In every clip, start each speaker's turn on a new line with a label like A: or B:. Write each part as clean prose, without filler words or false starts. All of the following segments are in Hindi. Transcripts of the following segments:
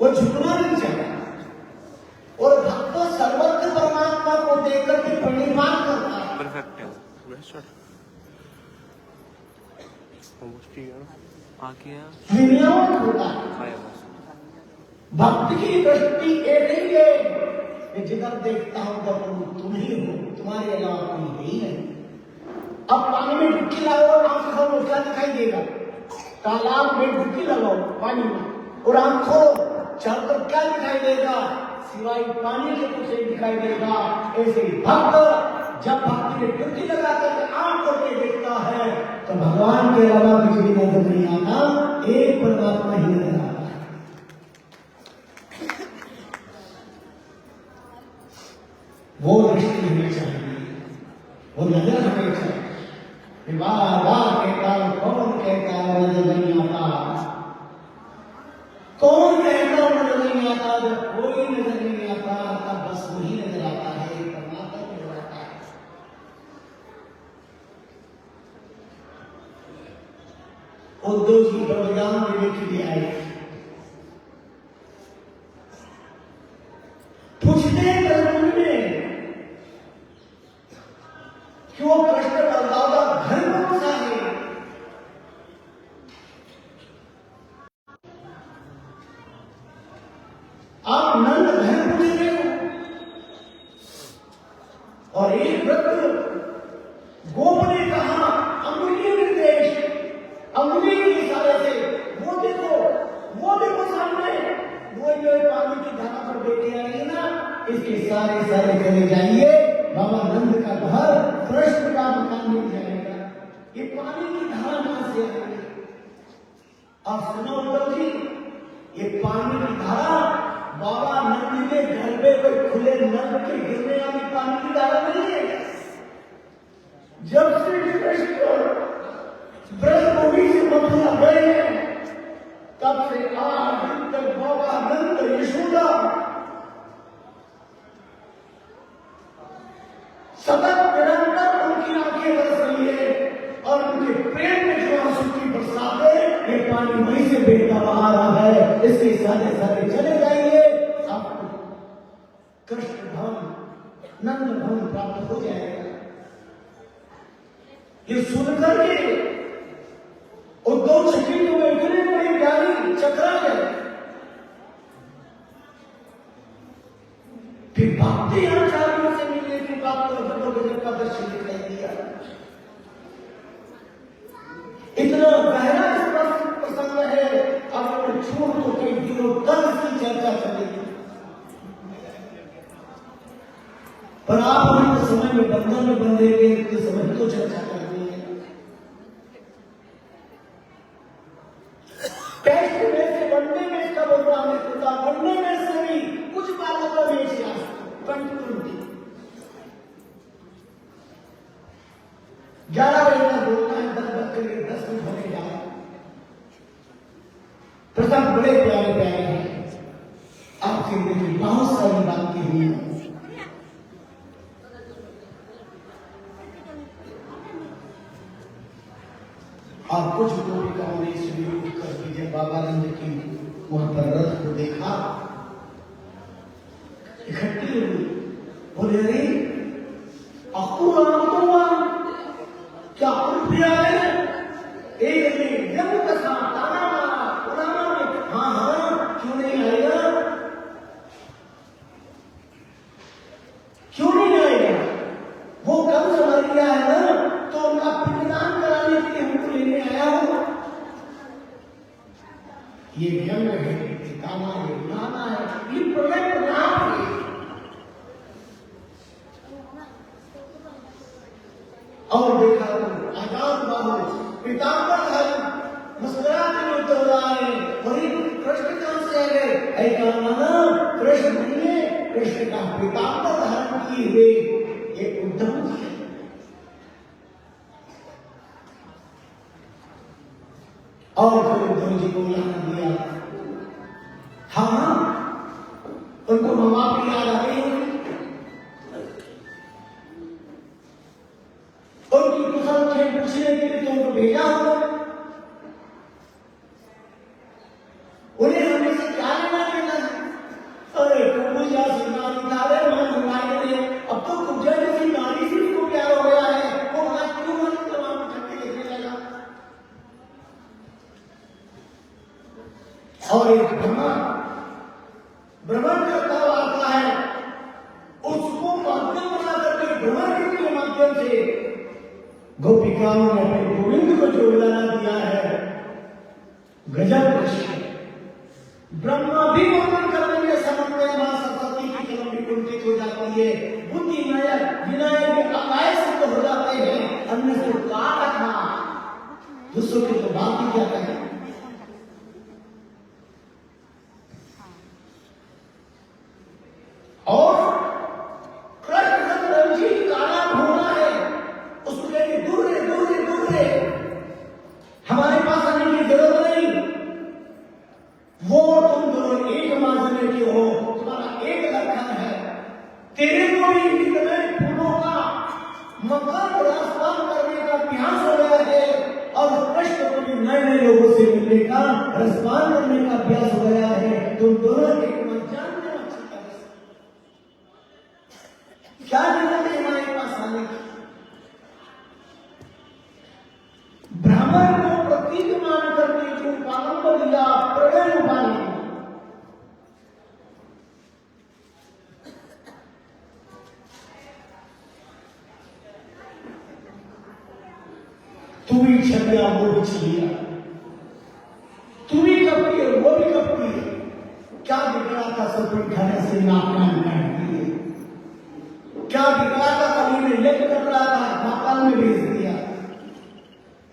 A: वो झुकना नहीं चाहता। और भक्त सर्वत्र परमात्मा को देखकर के प्रणिपात करता है।
B: परफेक्ट है
A: होता है। भक्त की दृष्टि एक ही है कि जिधर देखता हूं तो प्रभु तुम ही हो, तुम्हारे अलावा कोई नहीं है। अब पानी में डुबकी लगाओ, आंख खोलो, क्या दिखाई देगा? तालाब में डुबकी लगाओ पानी में और आंख खोलो, चारों तरफ क्या दिखाई देगा? सिवाय पानी के कुछ नहीं दिखाई देगा। ऐसे ही भक्त जब भक्ति में डुबकी लगाकर आंख खोल के देखता है तो भगवान के अलावा कुछ भी नजर नहीं आता, एक परमात्मा ही नजर आता है। वो दृष्टि हमें चाहिए, वो नजर हमें चाहिए। बार बार कहता हूं, कौन कहता है नजर नहीं आता? कौन कहता है नजर नहीं आता? जब कोई नजर नहीं आता तब बस वही नजर आता है, परमात्मा नजर आता है। उद्धव जी बलिदान देने के लिए आए, पूछते क्यों कृष्ण बलदाव का घर कौन सा है? आप नंद घर पूछ रहे हो और एक वृद्ध गोप ने कहा अंगुली निर्देश, अंगुली के इशारे से वो देखो सामने वो जो पानी की धारा पर बैठे आई ना, इसके सारे चले जाइए, बाबा नंद का घर कृष्ण का मकान मिल जाएगा। ये पानी की धारा कहां से आएगी? आप सुनो उद्धव जी, ये पानी की धारा बाबा नंद के घर पे कोई खुले नल के गिरने वाली पानी की धारा नहीं है। जब श्री कृष्ण ब्रजभूमि से मथुरा गए तब से आज तक बाबा नंद यशोदा सतत निरंतर उनकी आंखें बरस रही है और उनके प्रेम में जो आंसू की बरसात है, ये पानी वहीं से बहता आ रहा है। इसके सारे चले जाइए, आपको कृष्ण धाम नंद भवन प्राप्त हो जाएगा। ये सुनकर के उद्धव चकित हुए, इतने बड़ी गाड़ी चक्रा गए। फिर भक्ति आचार्यों से मिलने की बात तो का दर्शन दिखाई दिया। इतना गहरा प्रसंग है, अब छोड़ तो कई दिनों तक इसकी चर्चा चलेगी, पर आप हमें समय में बंधन में बंधे के समय तो चर्चा करनी है। टेस्ट में से वनडे मैच का प्रोग्राम है, वनडे मैच से भी कुछ बातों का मैच कंटिन्यूटी 11 बजे तक बोलना है, 10 बज के 10 मिनट होने जाए। प्रसंग बड़े प्यारे प्यारे हैं, आपसे देखिए बहुत सारी बात की हुई है। और कुछ गोपिकाओं ने सुयोग कर दीजिए, बाबा नंद की वहां पर रथ को देखा, इकट्ठी हुई, बोले रे क्या प्रिया है? एक ने जब कसा ताना पुराना में, हाँ क्यों नहीं आएगा, क्यों नहीं आएगा? वो कम समझ गया है ना, तो उनका पिंडदान कराने के लिए हमको लेने आया हो। ये व्यंग है, गाना है, गाना है, ये प्रोजेक्ट नाम है। और देखा तो आजाद बाबू पीताम्बरधारी मुस्कुराते हुए चल रहा है, वही कृष्ण कहां से आ गए? ऐसा माना कृष्ण नहीं है, कृष्ण का पीताम्बर धारण किए हुए ये उद्धव जी है। और फिर उद्धव जी को याद दिया, हाँ उनको माँ बाप की याद आ गई, उनकी कुशल खेल पूछने के लिए तुमको भेजा होगा। उन्हें हमें से क्या लेना देना और एक भ्रमण करता हुआ आता है, उसको माध्यम बना करके भ्रमण के माध्यम से गोपिकाओं ने अपने गोविंद को जो उड़ाना दिया है, गजब दृश्य। ब्रह्मा भी वर्णन करने में समर्थ है, मां सरस्वती की कलम भी कुंठित हो जाती है, बुद्धि नायक विनायक अकाय सिद्ध हो जाते हैं। अन्य से कहा था दूसरों की तो बात ही क्या कहें। और कृष्ण रंजीत काला घोड़ा है, उसको कहते दूर रे दूर रे दूर रे, हमारे पास आने की जरूरत नहीं, वो तुम दोनों एक माजने के हो, तुम्हारा एक लक्षण है, तेरे को भी में फूलों का मकान रास्ता करने का अभ्यास हो गया है, और कृष्ण को भी नए नए लोगों से मिलने का रसपान करने का अभ्यास हो गया है। तुम दोनों एक जानते हो अच्छी तरह से क्या जरूरत है हमारे पास आने की। ब्राह्मण को प्रतीक मान करके जो पालन दिया, प्रणय उपाधि, तू भी छलिया वो भी छलिया, तू भी कपटी है वो भी कपटी है, क्या बिगड़ा था सब कोई खाने से नाकाम करती है, क्या बिगड़ा था कभी में लेट कर रहा था नाकाम में भेज दिया।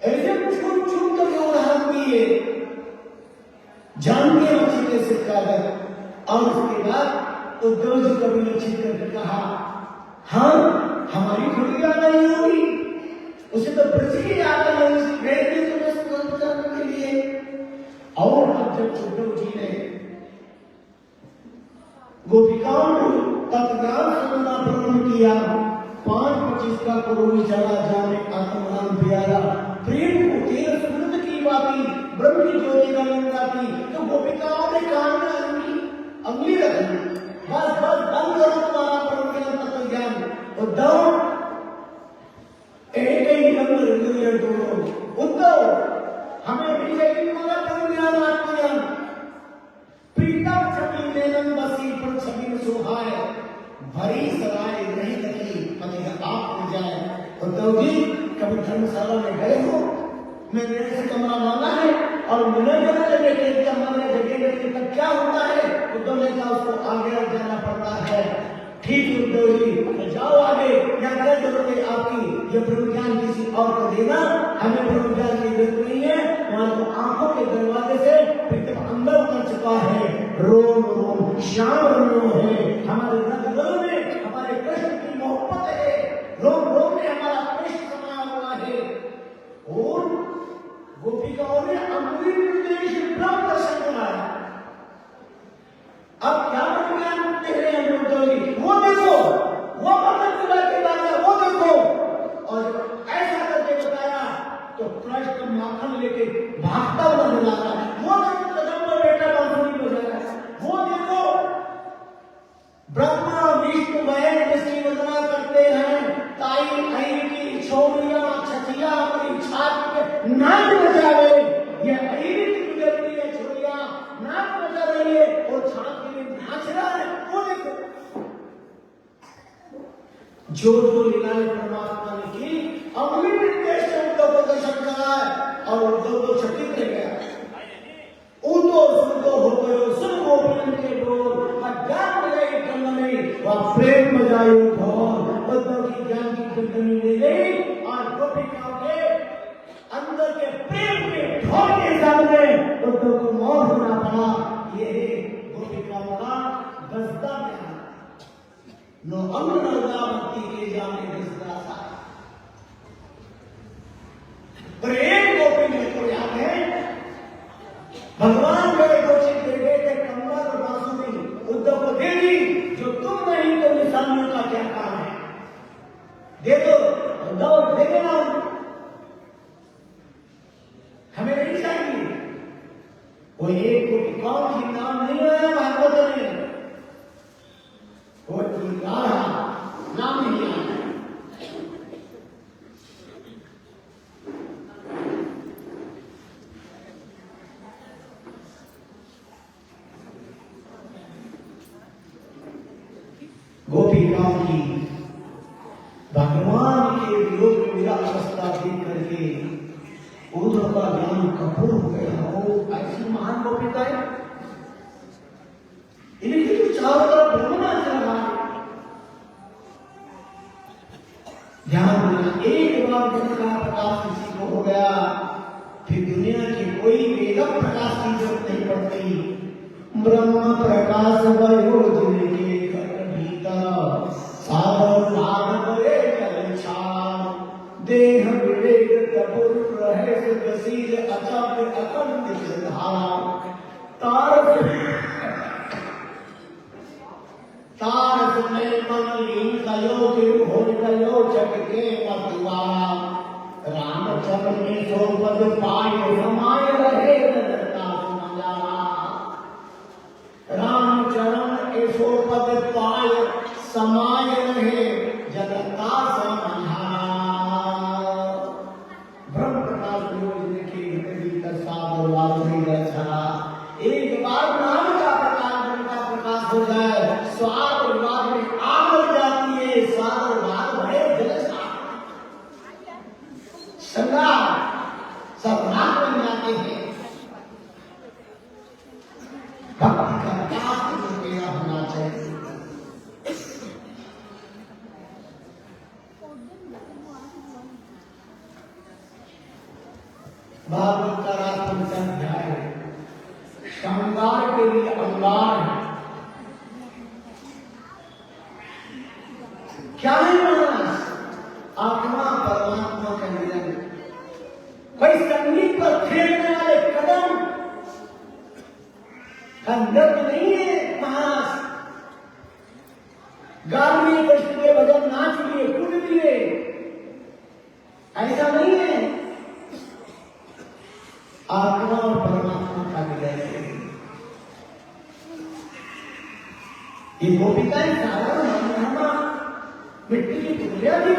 A: ऐसे छूट छूट कर उदाहरण दिए, जान के अच्छी तरह से कर, और उसके बाद उद्धव जी कभी अच्छी करके कहा, हाँ हमारी थोड़ी याद नहीं होगी, उसे तो ब्रज की याद नहीं रहती तुम्हें स्मरण करने के लिए। और अब जब उद्धव जी ने गोपिकाओं को तत्काल सुनना प्रारंभ किया, 5-25 का करोड़ चला जाने आत्मराम प्यारा, प्रेम को तेल सुनत की बाती, ब्रह्म की ज्योति का लिंगा की, तो गोपिकाओं ने कान में अंगली रख दी, बस बस बंद करो तुम्हारा परम ज्ञान तत्व ज्ञान। उद्धव एक ही नंबर दोनों, उद्धव हमें भी चाहिए तुम्हारा परम ज्ञान आत्मज्ञान। प्रीतम छवि लेलन बसी पर छवि सुहाय, भरी सराय नहीं लगी पति आप हो जाए। उद्धव जी कभी धर्मशाला में गए हो, मैंने से कमरा मांगा है और मुझे जगह तब क्या होता है, उद्धव ने कहा उसको आगे जाना पड़ता है। ठीक उद्धव जी तो जाओ आगे, या क्या जरूरत है आपकी, ये ब्रह्म ज्ञान किसी और को देना, हमें ब्रह्म ज्ञान की जरूरत नहीं है। वहां तो आंखों के दरवाजे से प्रीतम अंदर उतर चुका है, रोम रोम श्याम रोम है, हमारे रगों में हमारे कृष्ण की मोहब्बत है, रोम रोम में हमारा कृष्ण समाया हुआ है। और गोपिकाओं ने अंगुली निर्देश ब्रह्म दर्शन कराया। अब क्या ज्ञान दे रहे हैं वो देखो, वो के बात है वो देखो, और जब ऐसा करके बताया तो कृष्ण माखन लेके भागता हुआ नजर आ रहा है, वो देखो कदम पर बेटा बांसुरी बजा रहा है, वो देखो ब्रह्मा विष्णु महेश जिसकी वंदना करते हैं, ताई आई की छोरिया छठिया अपनी छाती पे नाच बजा रहे, ये आई की गुजरती है छोरिया नाच बजा रही है और छाती में नाच रहा है, वो देखो जो जो लीलाएं परमात्मा ने की, अगली निर्देश से उद्धव को दर्शन कराए और उद्धव को चकित रह गया। उद्धव सुन हो गयो सुन गोपियों के बोल, अज्ञान में गई गंगनी वह प्रेम में जाए ढोल। उद्धव की ज्ञान की गंगनी ले गई और गोपिकाओं के अंदर के प्रेम के ढोल के सामने उद्धव को मौत होना पड़ा। ये गोपिकाओं का बसता ज्ञान नो अंगनावती के जाने दिसता था। पर एक गोपी मेरे को याद है, भगवान मेरे गोची दे गए कमला और बांसुरी उद्धव को दे दी, जो तुम नहीं तो निशानियों का क्या काम है, दे दो उद्धव दे देना, हमें नहीं चाहिए। वो एक गोपी कौन सी नाम नहीं आया भागवत में, वो नाम नहीं आया। अवस्था देख करके उद्धव का ज्ञान कठोर हो गया। वो ऐसी महान गोपिकाएं, इनकी तो चारों तरफ भ्रमणा चल रहा है। ध्यान देना, एक बार ब्रह्म का प्रकाश किसी को हो गया, फिर दुनिया की कोई वेदम प्रकाश की जरूरत नहीं पड़ती। ब्रह्म प्रकाश भयो जिनके घर भीतर, साधन लागत जल छान, देह विवेक तपुर रहे सुखशील अचल अखंड धारा। तार में मन लीन कयो फिर हो गयो जग के मतवाला। रामचंद्र ने सो पद पाए समाय रहे नरता सुनला। रामचरण ऐसो पद पाए समाय रहे जगता समझा। ब्रह्म प्रकाश योजना के भीतर साधु वाल्मीकि दर्शना। एक बार नाम का प्रकाश, ब्रह्म का प्रकाश हो जाए, स्वाद विवाद में आग लग जाती है। स्वाद विवाद भरे जलसा संग्राम सब राग बन जाते हैं। भक्ति का त्याग मेरा होना चाहिए। भागवत का राष्ट्र अध्याय श्रृंगार के लिए अंगार है। क्या है मानस? आत्मा परमात्मा का मिलन। भाई संगीत पर खेलने वाले कदम नृत्य नहीं है मानस। गा लिए, कृष्ण के भजन नाच लिए, कूद लिए, ऐसा नहीं है। आत्मा और परमात्मा का मिलन है। ये गोपिकाएं साधारण मिट्टी की पुतलियां थी।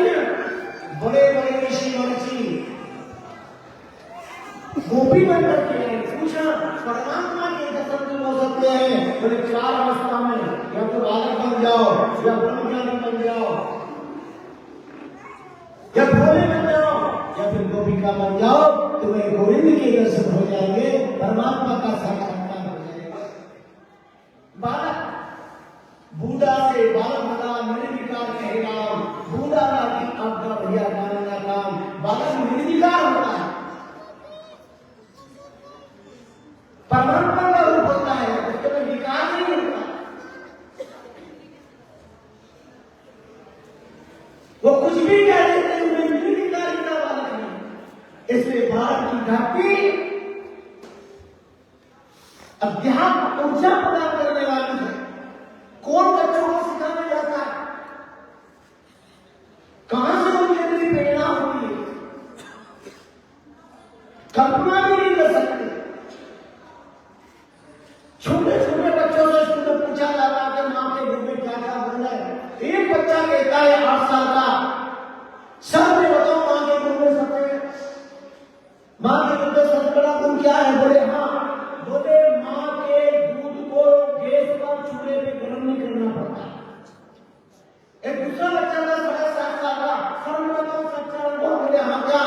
A: बड़े बड़े ऋषि महर्षि गोपी बनकर के पूछा परमात्मा के दर्शन हो सकते हैं? बोले 4 अवस्था में, या तो बालक बन जाओ, या ब्रह्मज्ञानी बन जाओ, या भोले बन जाओ, या फिर गोपिका बन जाओ। तुम्हें गोविंद के दर्शन हो जाएंगे, परमात्मा का साक्षात्कार हो जाएगा। बालक बूढ़ा से बालक बना निर्विकार कहेगा। बूढ़ा की आपका भैया गाने का काम, बालक निर्विकार होता है। परमात्मा का रूप होता है, उसके में विकार नहीं होता। वो कुछ भी कह देते हैं, उन्हें निर्विकारिता बालक है। इसलिए बालक की भक्ति अध्यात्म ऊर्जा प्रदान करने वाली है। कौन बच्चों को सिखाने जाता है? कहां से उनके लिए प्रेरणा होती है? कल्पना भी नहीं कर सकते। छोटे छोटे बच्चों से स्कूल में पूछा जाता है कि मां के दूध में क्या क्या बन है। एक बच्चा कहता है 8 साल का, सर में बताओ मां के दूध में सफेद, मां के दूध में सबसे बड़ा गुण क्या है? बोले हाँ। बोले मां के दूध को गैस पर चूल्हे पे गर्म नहीं करना पड़ता। एक दूसरा बच्चा था 7.5 साल का, सर में बताओ सच्चा अनुभव। बोले हाँ क्या?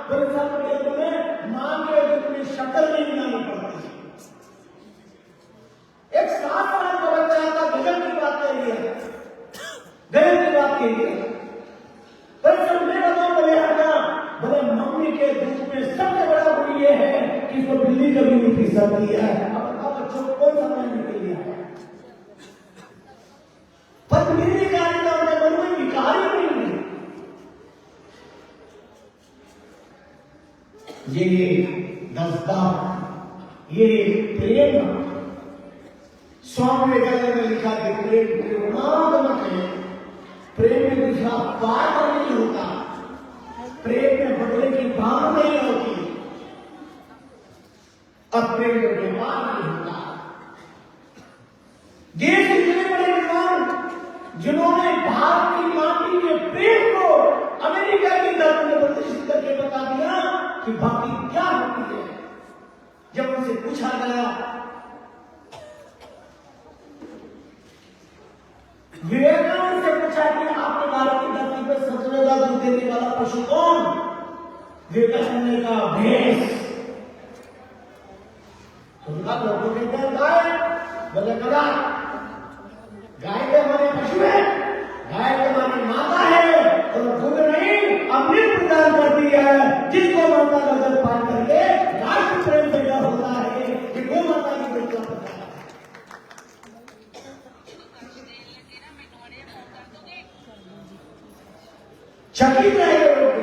A: बोले सर के दूध में मां के दूध में शक्कर नहीं मिलानी पड़ती। एक 7 साल का बच्चा था, गजब की बात कह रही है, गजब की बात कह रही है। पर सर में बताओ। बोले हाँ क्या? बोले मम्मी के दूध में सबसे बड़ा गुण ये है कि इसको बिल्ली कभी नहीं पी सकती है। अब बच्चों को कोई समझ नहीं लिया है। पर निर्विकारिता उनके मन में विकार ही नहीं है। ये दस्ता, ये प्रेम, स्वामी विवेकानंद ने लिखा कि प्रेम प्रेमात्मक है। प्रेम में दूसरा पार नहीं होता, प्रेम में बदले की भाव नहीं होती, और प्रेम में व्यापार नहीं होता। देश इतने बड़े विद्वान जिन्होंने भारत की माटी के प्रेम को अमेरिका की धरती में प्रदर्शित करके बता दिया कि भक्ति क्या होती है। जब उनसे पूछा गया, विवेकानंद से पूछा कि आपके भारत की धरती पर सबसे ज्यादा दूध देने वाला पशु कौन? देखा हमने का भैंस, उनका लोगों कहते हैं गाय, बोले कदा गाय के हमारे पशु है, गाय के हमारी माता है और दूध नहीं अमृत प्रदान करती है, जिसको माता नजर पार करके राष्ट्र प्रेम पैदा होता है, कि गो माता की बेटा होता है। चकित रहे लोग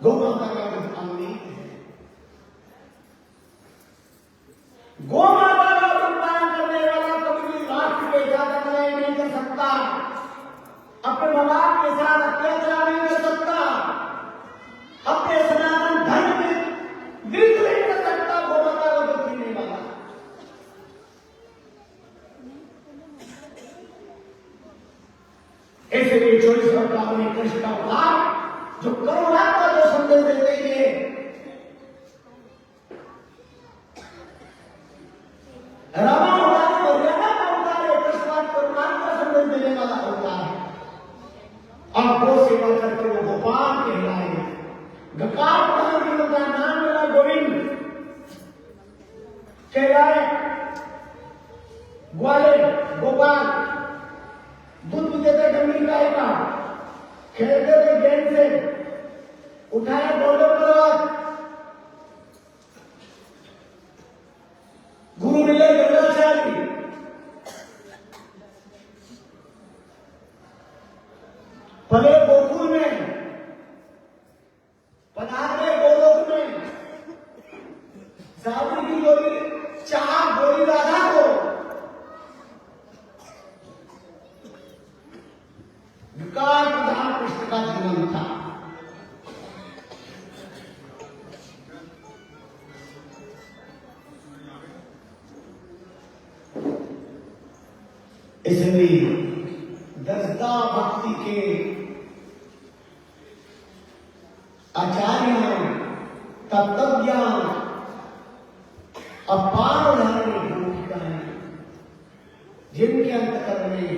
A: गो माता का अमृत है। गो माता का भुगतान करने वाला कभी भी राष्ट्र के साथ अन्याय नहीं कर सकता, अपने माँ बाप के साथ अत्याचार नहीं कर सकता, अपने सनातन धर्म के विरुद्ध नहीं कर सकता। गो माता का दुख देने वाला इसलिए 24 अवतार में कृष्ण का अवतार जो करुणा का जो संदेश देते हैं, रामा अवतार मर्यादा का अवतार है, कृष्ण करुणा का संदेश देने वाला अवतार है। और गो सेवा करके वो गोपाल कहलाए, गकार का नाम मेरा गोविंद कहलाए, ग्वाले गोपाल दूध पीते थे डंडी गाय का, खेलते थे गेंद से, उठाए बोलो पर्वत, गुरु मिले गंगाचारी, पले गोकुल में, पधारे गोलोक में, सावरी की गोरी चार गोरी राधा को विकार प्रधान कृष्ण का जीवन था। इसलिए दसदा भक्ति के आचार्य तत्वज्ञ अपार भूमिकाएं, जिनके अंतकरण में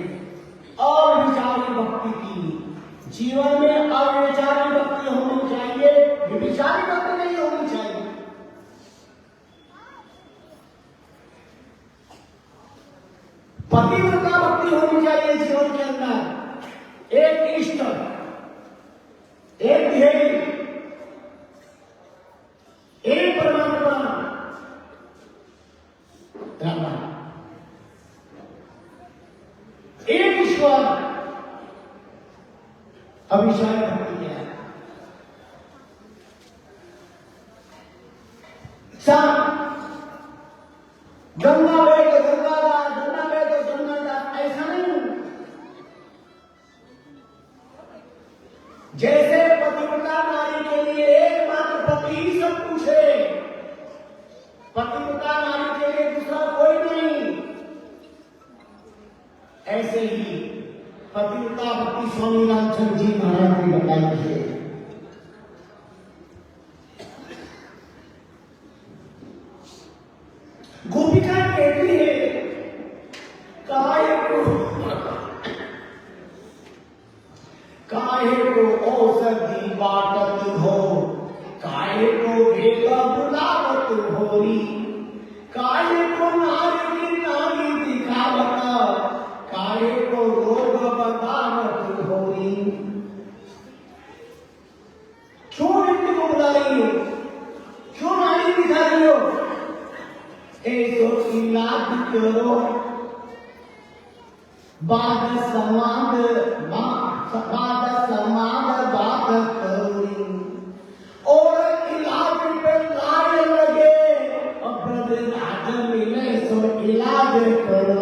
A: अविचारी भक्ति की, जीवन में अविचारी भक्ति होनी चाहिए, विचारी भक्ति नहीं होनी चाहिए। पतिव्रता भक्ति होनी चाहिए जीवन के अंदर, एक इष्ट, एक ध्येय, एक परमात्मा रामा, एक ईश्वर। अभिचारी भक्ति क्या है? गंगा में तो गंगादास, गंगा में तो गंगादास, ऐसा नहीं। जैसे पतिव्रता नारी के लिए एकमात्र पति ही सब कुछ है, पतिव्रता नारी के लिए दूसरा कोई नहीं, ऐसे ही पतिव्रता भक्ति स्वामी रामचंद्र जी महाराज ने बताई है। गोपिका कहती है काहे को औषधि बाटत हो, काहे को भेगा बुलावत होरी, काहे को नारी नारी दिखावत, काहे को रोग बतावत होरी। क्यों इनको को बुला रही हो, क्यों नारी दिखा रही हो? ऐसो इलाज करो, बाद समाद बात करो, और इलाज पे कार्य लगे, अब राज मिले सो इलाज करो।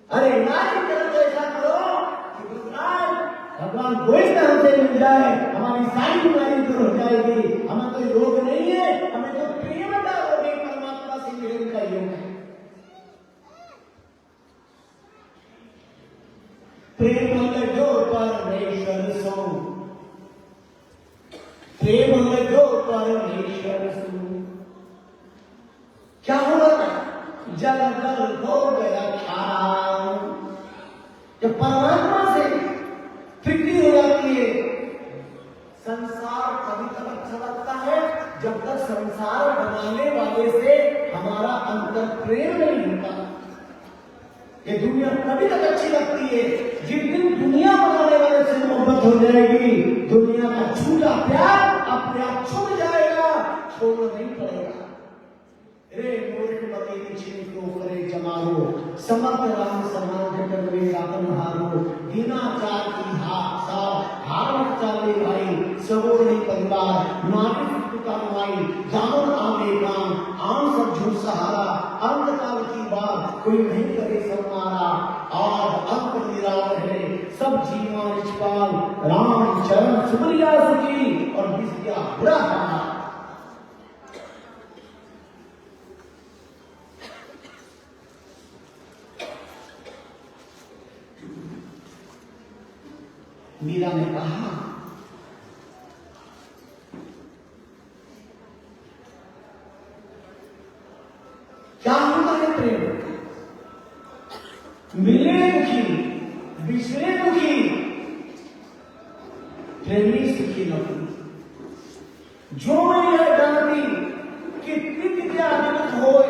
A: अरे नारी करो तो ऐसा करो कि भगवान गोविंद हमसे मिल जाए, हमारी सारी बीमारी दूर हो जाएगी। हमें कोई रोग नहीं है, हमें तो प्रेम का रोग है, परमात्मा से मिलन का योग है। प्रेम लगो परमेश्वर सो, प्रेम लगो परमेश्वर सो। क्या हुआ? जल कर हो गया खाओ। जब परमात्मा से प्रीति हो जाती है, अच्छा लगता है जब तक संसार बनाने वाले से हमारा अंतर प्रेम नहीं होता। ये दुनिया तभी तक अच्छी लगती है जिस दिन दुनिया बनाने वाले से मोहब्बत हो जाएगी, दुनिया का झूठा प्यार अपने आप छूट जाएगा, छोड़ना नहीं पड़ेगा। रे मूर्ख बतेगी छिन को करे जमारो, समर्थ राम समान जगत में रातन हारो, बिना चार की हार चाले भाई, सबो नहीं परिवार नाटक का माई, जामन आवे काम आम सब झूठ सहारा, अंतकाल की बात कोई नहीं करे समारा, आज अंत निराल है सब जीवा निष्पाल, राम चरण सुमरिया सुखी और विद्या बुरा हारा। मीरा ने कहा क्या होता है प्रेम? मिले दुखी बिछड़े दुखी, प्रेमी सुखी नहीं। जो यह जानती कि प्रीत के आनंद होए,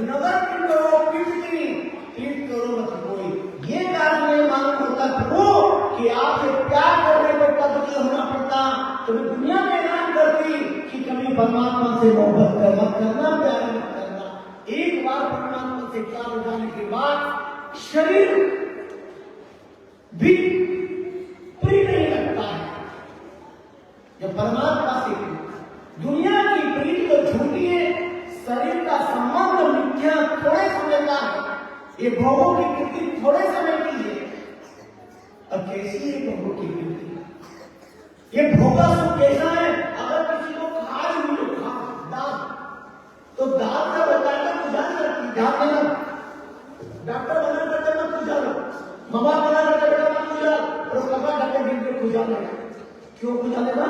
A: नगर की करो प्रीत करो मत कोई। ये कारण नहीं मालूम होता प्रभु कि आपसे प्यार करने को कभी होना पड़ता, तो मैं दुनिया में ऐलान करती कि कभी परमात्मा से मोहब्बत मत करना, प्यार मत करना। एक बार परमात्मा से प्यार हो जाने के बाद शरीर भी प्रिय नहीं लगता है। जब परमात्मा से दुनिया की प्रीति तो झूठी है, शरीर का संबंध मिथ्या थोड़े समय का है। ये भोगों की कृति थोड़े समय की है। अब कैसी है भोगों की कृति? ये भोगा सुख कैसा है? अगर किसी को खाज मिले दांत, तो दांत का बताया पूजा नहीं करती, दांत देना डॉक्टर बना करते मत पूजा लो, ममा बना करते बेटा मत पूजा, और कपड़ा ढके दिन में पूजा लेना। क्यों पूजा लेना?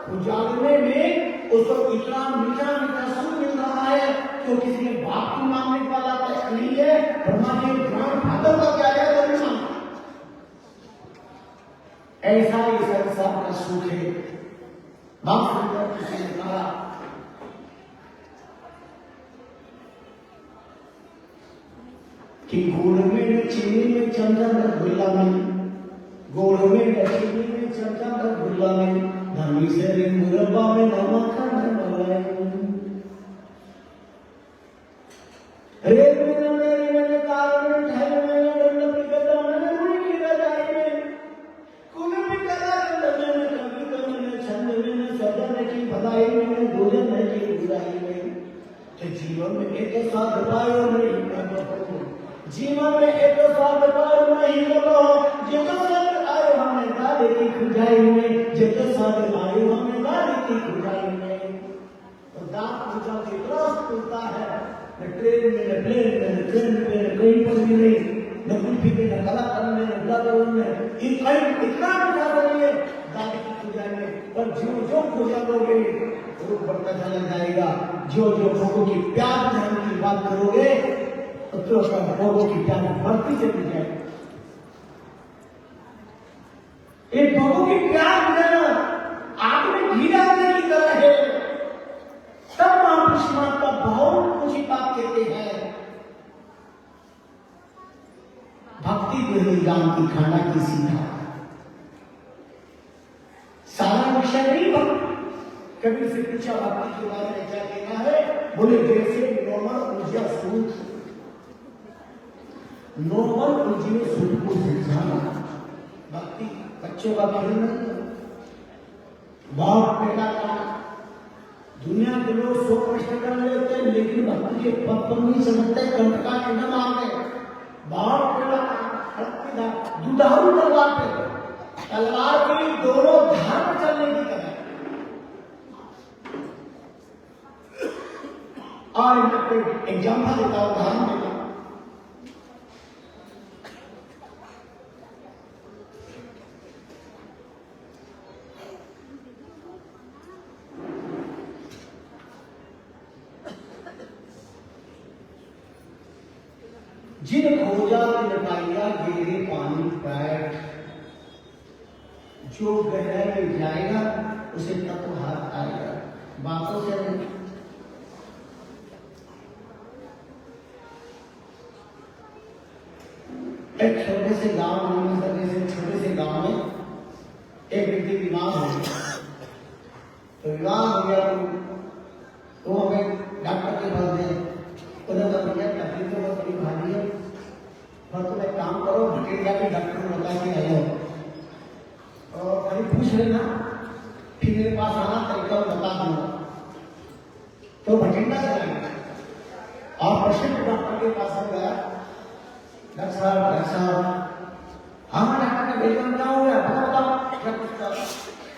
A: पूजा लेने में उसको इतना मीठा मीठा सुख मिल रहा है कि किसी ने बाप की मांगने वाला तय नहीं है, ब्रह्मा जी ग्राम फादर का क्या है तो नहीं मांगता। ऐसा ही संसार का सुख है। बाप सुंदर किसी ने कहा कि गुड़ में चीनी में चंदन रसगुल्ला में, गुड़ में चीनी में चंदन रसगुल्ला में, धर्मी से मुरब्बा में नमक मलाई। रेत में मेरी मैंने काल में ढाई में डंड पिघला मैंने मुड़ी की रजाई में, कुल भी कला मैंने कभी तो मैंने छंद मैंने सजन की भलाई मैंने भोजन की बुराई में। तो जीवन में एक साथ पायो नहीं करो, जीवन में एक साथ पायो नहीं करो, जितना साथ आयो हमें दादे की खुदाई में, जितना साथ आयो हमें दादे की खुदाई में। तो दांत पूजा की त्रस्त होता है, न ट्रेन में न प्लेन में न ट्रेन में न कहीं पर भी नहीं, न कुल्फी में न कलाकंद में न गुलाब में, इतना पूजा करिए दादी की पूजा में। और जो पूजा करोगे रूप बढ़ता चला जाएगा। जो भोगों की प्यार धर्म की बात करोगे तो भोगों की प्यार बढ़ती चली जाएगी। एक भोगों की प्यार देना आग में घी डालने की तरह है। तब महापुरुष का बहुत ऊंची बात कहते हैं, भक्ति गृह राम की खाना की सीधा। सारा विषय नहीं भक्ति। कभी से पूछा भक्ति के बारे में क्या कहना है? बोले जैसे नॉर्मल ऊर्जा सूट, नॉर्मल ऊर्जा में सूट को समझाना। भक्ति बच्चों का खेल नहीं, बहुत पैदा करना। दुनिया के लोग 100 प्रश्न कर लेते हैं, लेकिन भक्ति के पद पर नहीं समझते, कंटका के न मारते। बहुत पैदा करना, दुधारू तलवार पे, तलवार की दोनों धार पर चलने की तरह। और एग्जाम्पल देता हूं, उदाहरण देता हूं। जिन खोजा तिन पाइया गेरे पानी पैठ, जो गहराई में जाएगा उसे तत्व हाथ आएगा। बातों से एक छोटे से गांव में, छोटे से गांव में एक व्यक्ति बीमार हो गया। तो विवाह हो गया तो हमें डॉक्टर के पास गए। उन्होंने बताया तकलीफ तो बहुत बड़ी भारी है, पर तुम एक काम करो, भटिंडा के डॉक्टर को बता के आए हो और कहीं पूछ लेना, फिर मेरे पास आना, तरीका बता दूंगा। तो भटिंडा चला गया और पेशेंट डॉक्टर के पास गया। डॉक्टर साहब, हाँ डॉक्टर ने भेजा, क्या हो गया बताओ।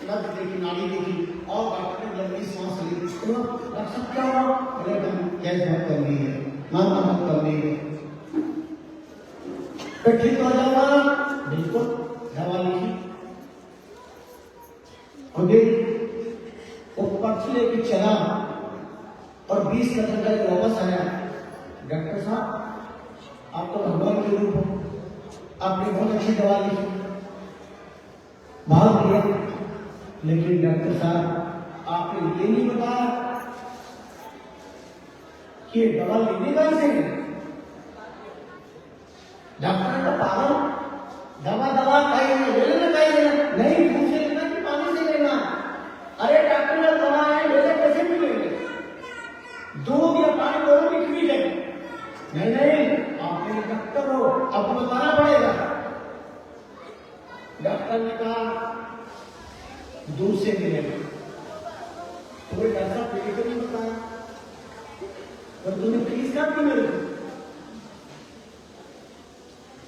A: लग देखी, नाड़ी देखी और डॉक्टर ने जल्दी सांस ली। तो डॉक्टर साहब क्या हुआ? बोले गैस बहुत कर रही है, माता बहुत कर रही है, तो ठीक हो जाऊंगा। बिल्कुल, दवा लिखी और वो पर्ची लेके चला और 20 कदम तक वापस आया। डॉक्टर साहब, आप तो भगवान के रूप हो, आपने बहुत अच्छी दवा लिखी, भाग लिया, लेकिन डॉक्टर साहब आपने ये नहीं बताया कि दवा लेने का ही है। डॉक्टर का पागल, दवा खाई ले लेना, खाई लेना नहीं, दूध से लेना कि पानी से लेना। अरे डॉक्टर ने दवा है, ले कैसे भी लेंगे, दूध या पानी दोनों भी पी लेंगे। नहीं, आपने डॉक्टर हो, आपको बताना पड़ेगा। डॉक्टर ने कहा दूध से मिलेगा। तो डॉक्टर साहब को नहीं बताया, और तुमने फीस कहा क्यों मेरे को?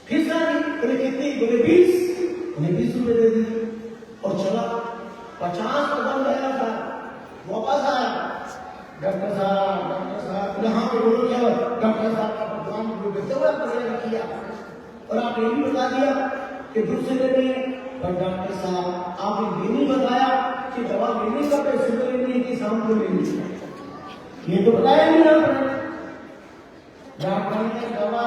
A: फीस कहा बोले कितनी? बोले 20। उन्हें 20 रुपए दे दी और चला। 50 कदम गया था, वापस आया। डॉक्टर साहब बोले हाँ बोलो क्या? डॉक्टर साहब का भगवान देते हुए आपने किया और आप ये भी बता दिया कि दूध से लेनी है। पर डॉक्टर साहब आपने ये नहीं बताया कि दवा लेने का पैसे सुबह लेनी है कि शाम को लेनी है, ये तो बताया नहीं आपने। डॉक्टर ने दवा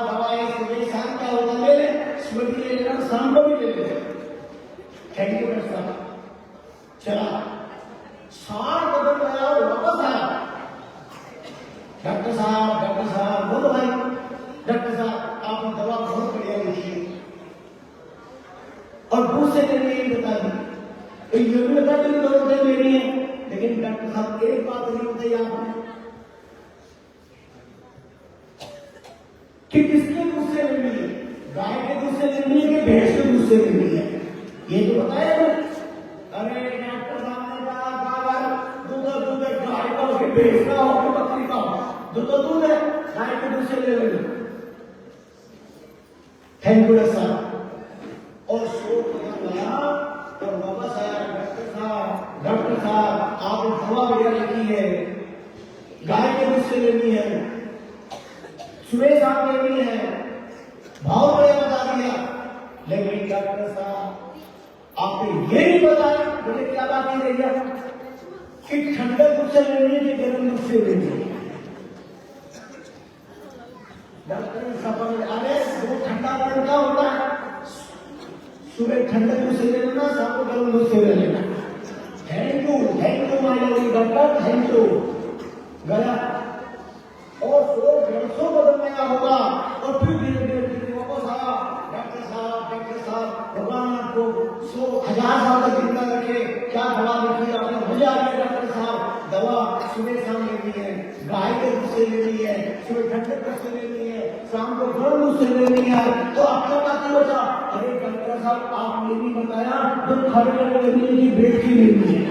A: सुबह शाम क्या होगा ले ले, सुबह भी ले लेना, शाम को भी ले ले। थैंक यू डॉक्टर साहब। चला 60 कदम गया और वापस आया। डॉक्टर साहब बोलो भाई। डॉक्टर साहब आपने दवा बहुत बढ़िया लिखी है और दूध से लेनी है बता दी, तो ये भी बता दी दूध से लेनी है। लेकिन डॉक्टर साहब एक बात नहीं बताई आपने कि किसके दूध से लेनी है, गाय के दूध से लेनी है कि भैंस के दूध से लेनी है, ये तो बताया ना। अरे डॉक्टर साहब ने कहा दूध गाय का हो, भैंस का हो, बकरी का हो, दूध है, गाय के दूध से ले लेना। थैंक यू साहब। और शो गया और वापस आया। डॉक्टर साहब आपने दवा बढ़िया लिखी है, गाय के दूध से लेनी है, सुबह शाम लेनी है, भाव बढ़िया बता दिया। लेकिन डॉक्टर साहब आपने ये नहीं बताया, बोले क्या बात नहीं रही कि ठंडे दूध से लेनी है कि गर्म दूध से लेनी है। डॉक्टर ने सफल, अरे वो ठंडा गर्म क्या होता है, सुबह ठंडे दूध से ले लेना, शाम को गर्म दूध से ले लेना। Thank you my lovely doctor, thank you. गया और 100 बदल गया होगा और फिर धीरे धीरे वापस आया। डॉक्टर साहब भगवान आपको 100,000 साल तक जिंदा रखे, क्या दवा लिखी आपने? मुझे आ गया डॉक्टर साहब, दवा सुबह शाम लेनी है, गाय के दूध से लेनी है, सुबह ठंडे दूध से लेनी है, शाम को गर्म दूध से लेनी है। तो आपका बात नहीं होता। अरे डॉक्टर साहब आपने नहीं बताया तो खड़े लेनी की बेट की लेनी है।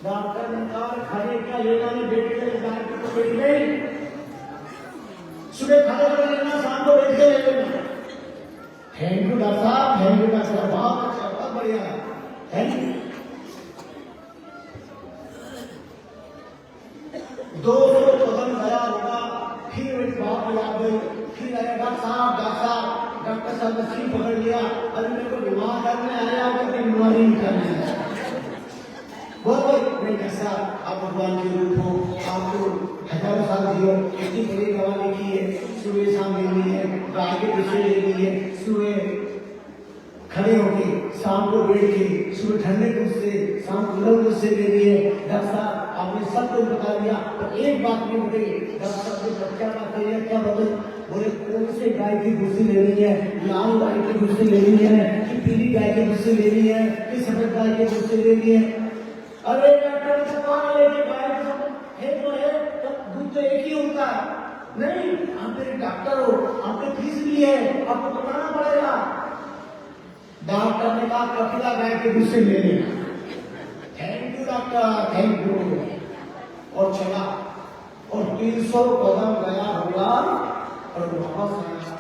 A: डॉक्टर ने कहा खड़े क्या लेना है, बेट के गाय के तो बेट नहीं, सुबह खड़े कर लेना, शाम को बेट के ले लेना। थैंक यू डॉक्टर साहब, थैंक यू डॉक्टर साहब, बहुत अच्छा, बहुत बढ़िया, थैंक यू। 200 कदम गया होगा, फिर मेरी बात याद गई, फिर आया डॉक्टर साहब ने सिर पकड़ लिया। अरे मेरे को बीमार करने आया, कभी बीमारी नहीं करने आया। बहुत नहीं कैसा, आप भगवान के रूप हो, आपको 1000 साल जियो, इतनी बड़ी दवा लिखी है, सुबह शाम लेनी है, गाय के दूध से लेनी है, सुबह खड़े होके शाम शाम को बैठ के सुबह ठंडे दूध से शाम को गर्म दूध से ले लिए। डॉक्टर साहब आपने सब कुछ बता दिया, तो एक बात नहीं बताई। डॉक्टर साहब ने क्या बात कही, क्या बताई? बोले कौन से गाय की भूसी लेनी है, लाल गाय की भूसी लेनी है कि पीली गाय की भूसी लेनी है कि सफेद गाय की भूसी लेनी है? अरे डॉक्टर साहब लेके गाय है तो है, दूध तो एक ही होता है। नहीं, आप मेरे डॉक्टर हो, आपने फीस ली है, आपको बताना पड़ेगा। डॉक्टर ने कहा कपिला गाय के दूध से ले लेना। Thank you doctor, thank you. और चला और 300 कदम गया होगा और वापस आया।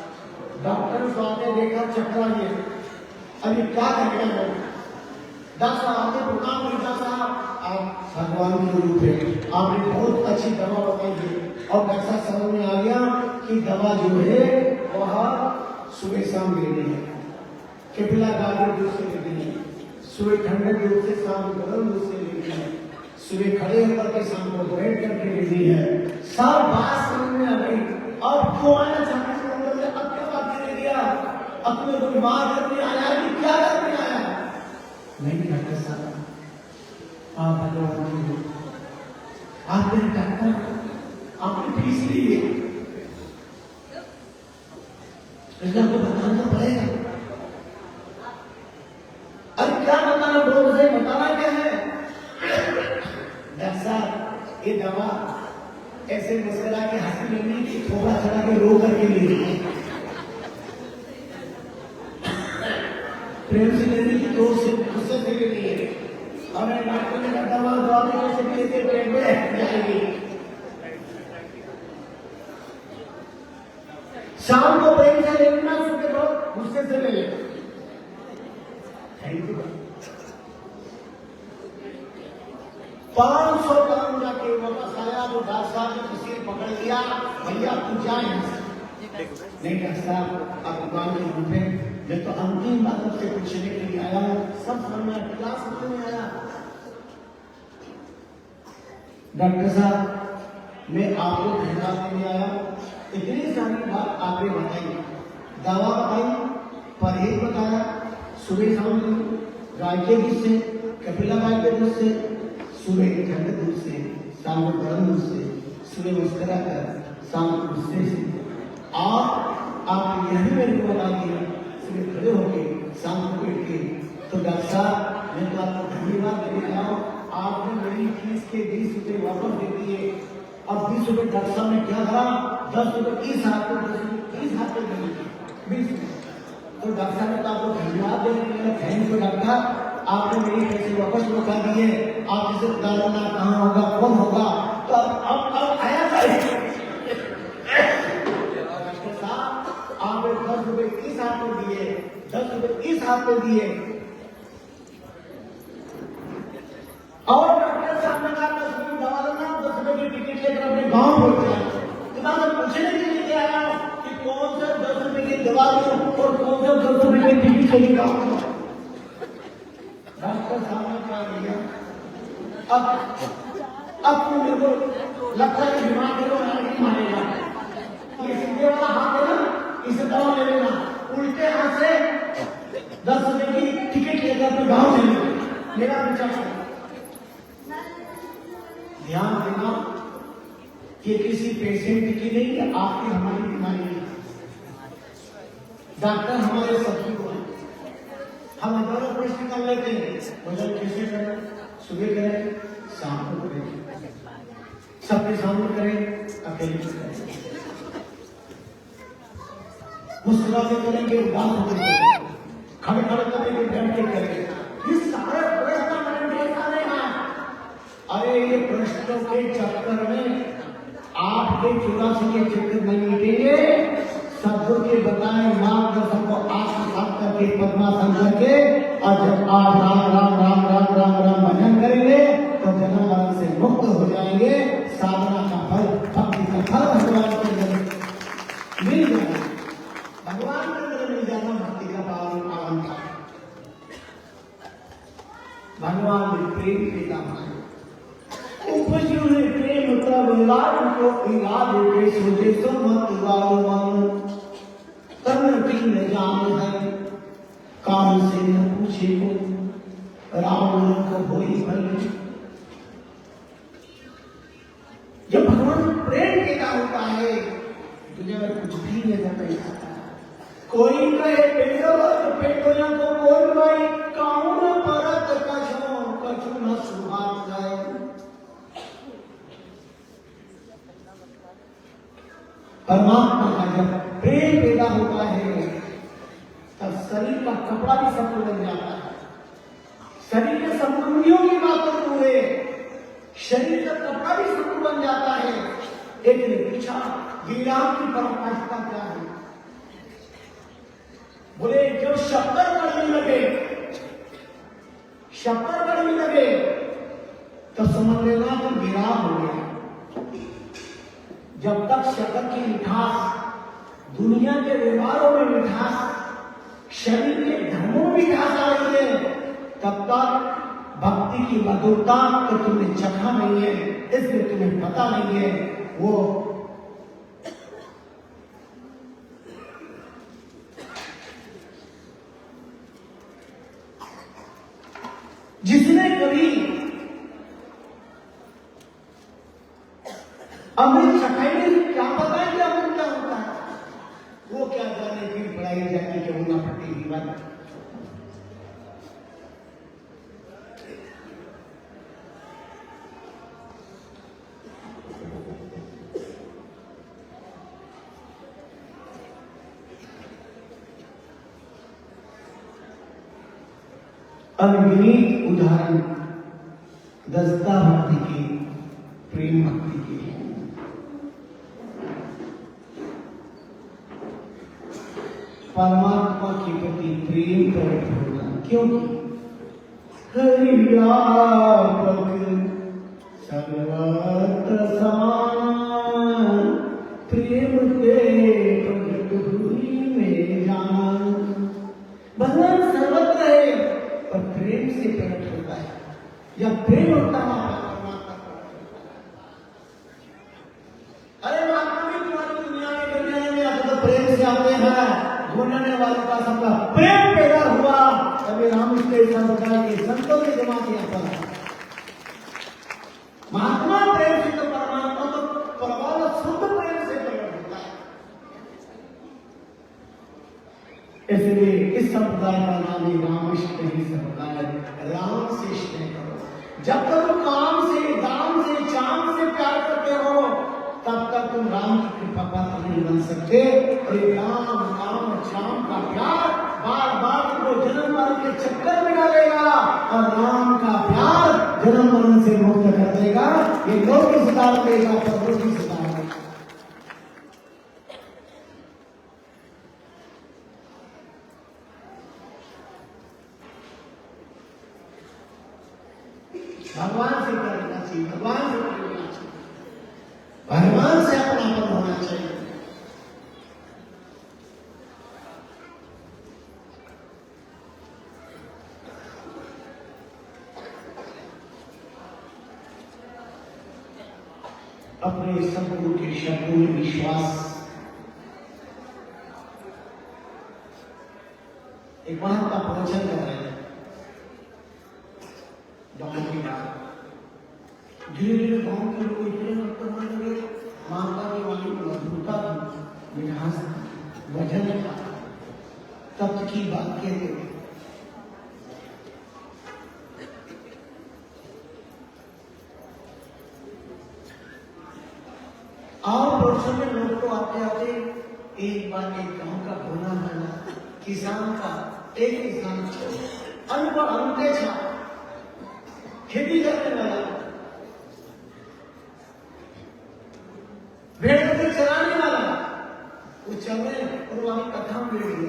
A: डॉक्टर साहब ने देखा चक्रा ये, अभी क्या करेगा? डॉक्टर साहब ने प्रोग्राम लिखा, साहब आप भगवान के रूप है, आपने बहुत अच्छी दवा बताई है। और ऐसा समझ में आ गया कि दवा जो है वह सुबह शाम लेनी है। कपिला गाय दूध से लेनी है, सुबह ठंडे दूध से शाम गर्म दूध से लेनी है, सुबह खड़े होकर के शाम को बैठ करके लेनी है। सब बात समझ में आ गई। अब क्यों आया चाहते अब क्या बात कर दिया? अपने को बीमार करने आया कि क्या करने आया? नहीं डॉक्टर साहब, आप भगवान, आप मेरे डॉक्टर, आपने फीस ली है, इसलिए आपको बताना पड़ेगा। अरे क्या बताना, बोल से बताना क्या है? डॉक्टर साहब ये दवा ऐसे मुस्कुरा के हंसी लेनी कि थोड़ा चढ़ा के रो करके लेनी, प्रेम से लेनी की जोर से गुस्से से लेनी है। हमें डॉक्टर ने दवा दवा से लेके पेट में जाएगी। शाम को प्रेम से लेना, सुबह बहुत गुस्से से ले लेना। Thank you. 500 कदम जाके वापस आया तो डॉक्टर साहब ने उसे पकड़ लिया, भैया तू जा यहाँ से। नहीं डॉक्टर साहब, आप भगवान के रूप में, मैं तो अंतिम बात आपसे पूछने के लिए आया हूँ। सब समझ में, क्या समझ में आया? डॉक्टर साहब मैं आपको धन्यवाद देने आया हूँ। इतनी सारी बात आपने बताई, दवा बताई, परहेज बताया, सुबह शाम गाय के दूध से, कपिला गाय के दूध से, सुबह ठंडे दूध से, शाम को गर्म दूध से, सुबह मुस्कुरा कर, शाम को गुस्से से। आप यही मेरे को बता दिया, सुबह खड़े होके शाम को बैठ के। तो डॉक्टर साहब मैं तो आपको धन्यवाद देने आया हूँ। आपने मेरी फीस के 20 रुपये वापस दे दिए। अब 20 रुपये डॉक्टर साहब ने क्या करा, 10 रुपये इस हाथ में, 10 रुपये इस हाथ में दे दिए, 20 रुपये। तो डॉक्टर साहब ने तो आपको धन्यवाद देने के लिए, थैंक यू डॉक्टर, आपने मेरी पैसे वापस लौटा दिए। आप जिसे बताना कहाँ होगा, कौन होगा, तो अब आया डॉक्टर साहब आपने 10 रुपये इस हाथ में दिए, 10 रुपये इस हाथ में दिए। और डॉक्टर साहब ने कहा दवा देना, 10 रुपये की टिकट लेकर अपने गाँव पहुंच जाए। पूछने के लिए आया कि कौन सा 10 रुपये की दवा दूं और कौन सा 10 रुपये की टिकट लेकर आऊँ। डॉक्टर साहब ने क्या किया, अब मेरे को लगता है दिमाग में नहीं मारेगा। ये सीधे वाला हाथ है ना, इसे दवा ले लेना, उल्टे हाथ से 10 रुपये की टिकट लेकर अपने गाँव चले। मेरा विचार ध्यान देना कि किसी पेशेंट की नहीं, कि आपकी हमारी बीमारी नहीं। डॉक्टर हमारे सभी को है, हम दोनों प्रश्न कर लेते हैं, भोजन कैसे करें, सुबह करें, शाम को करें, सबके सामने करें, अकेले करें, मुस्कुरा के करेंगे, उदास होकर करें, खड़े खड़े करेंगे, बैठ के करेंगे। ये सारे प्रश्न मैंने सारे हैं। अरे ये प्रश्नों के चक्कर में आपके 84 के चक्कर नहीं मिटेंगे। सदगुरु के बताए मार्गदर्शन को आत्मसात करके पद्मासन करके, और जब आप राम राम राम राम राम राम भजन करेंगे तो जन्म मरण से मुक्त हो जाएंगे। साधना का फल, भक्ति का फल भगवान के अंदर मिल जाएगा, भगवान के अंदर मिल जाना भक्ति का पावन था। भगवान ने प्रेम के नाम प्रेम तब लाल को इलाज के सोचे तो मत वालो मन तन की न जान है काम से न पूछे को रावण को होई भले। जब भगवान प्रेम के का होता है दुनिया में कुछ भी नजर नहीं आता। कोई कहे पेटोया को कोई भाई काउन परत कछु न सुहात जाए। परमात्मा का जब प्रेम पैदा होता है तब शरीर का कपड़ा भी शत्रु बन जाता है। शरीर के संबंधियों की बातों हुए शरीर का कपड़ा भी शत्रु बन जाता है। एक ने पूछा गिलास की पराकाष्ठा क्या है? बोले जब शक्कर कड़वी लगे तो समझ लेना तो गिरा हो गया। जब तक शक्कर की मिठास दुनिया के व्यवहारों में मिठास शरीर के धर्मों में मिठास आ रही है तब तक भक्ति की मधुरता तो तुम्हें चखा नहीं है, इसलिए तुम्हें पता नहीं है। वो जिसने कभी अमृत चखाई नहीं, क्या पता है कि अमृत क्या होता है? वो क्या जाने फिर पढ़ाई जाती कि होना पड़ती जीवन। अनगिनत उदाहरण दस्ता भक्ति की, प्रेम भक्ति की है। परमात्मा के प्रति प्रेम प्रकट होना, क्योंकि हरि व्यापक सर्वत्र समान प्रेम के प्रकट हुई में जान। भगवान सर्वत्र है और प्रेम से प्रकट होता है। जब प्रेम होता है परमात्मा अरे महात्मा भी तुम्हारी दुनिया में आते तो प्रेम से आते हैं। ढूंढने वालों का सबका प्रेम पैदा हुआ तभी रामकृष्ण संप्रदाय के संतों की जमात यहाँ पर। महात्मा प्रेम से तो परमात्मा तो परमात्मा शुद्ध प्रेम से प्रकट होता है। इसलिए इस संप्रदाय का नाम ही रामकृष्ण ही संप्रदाय। राम से स्नेह करो। जब तक तुम काम से, दाम से, चांद से प्यार करते हो तब तक तुम राम की कृपा पात्र नहीं बन सकते। और ये राम नाम श्याम का प्यार बार बार तुमको जन्म मरण के चक्कर में डालेगा और राम का प्यार जन्म मरण से मुक्त कर देगा। ये लोग भी सुधार देगा, पर लोग भी सुधार देगा। भगवान से करना चाहिए, भगवान से करना चाहिए, भगवान से अपनापन होना चाहिए। अपने सदगुरु के शब्दों में विश्वास। एक महात्मा प्रवचन कर रहे हैं गांव की बात। धीरे धीरे गांव के लोग इतने मतलब होने लगे, माता की वाणी को मधुरता थी, मिठास थी, वजन था, तत्व की बात कहते थे। और प्रवचन में लोग तो आते आते एक बार एक गांव का होना बना किसान का, एक किसान अनपढ़ अंधे था, खेती करने वाला, भेड़ बकरी चराने वाला, वो चल रहे और वहां कथा मिल गई।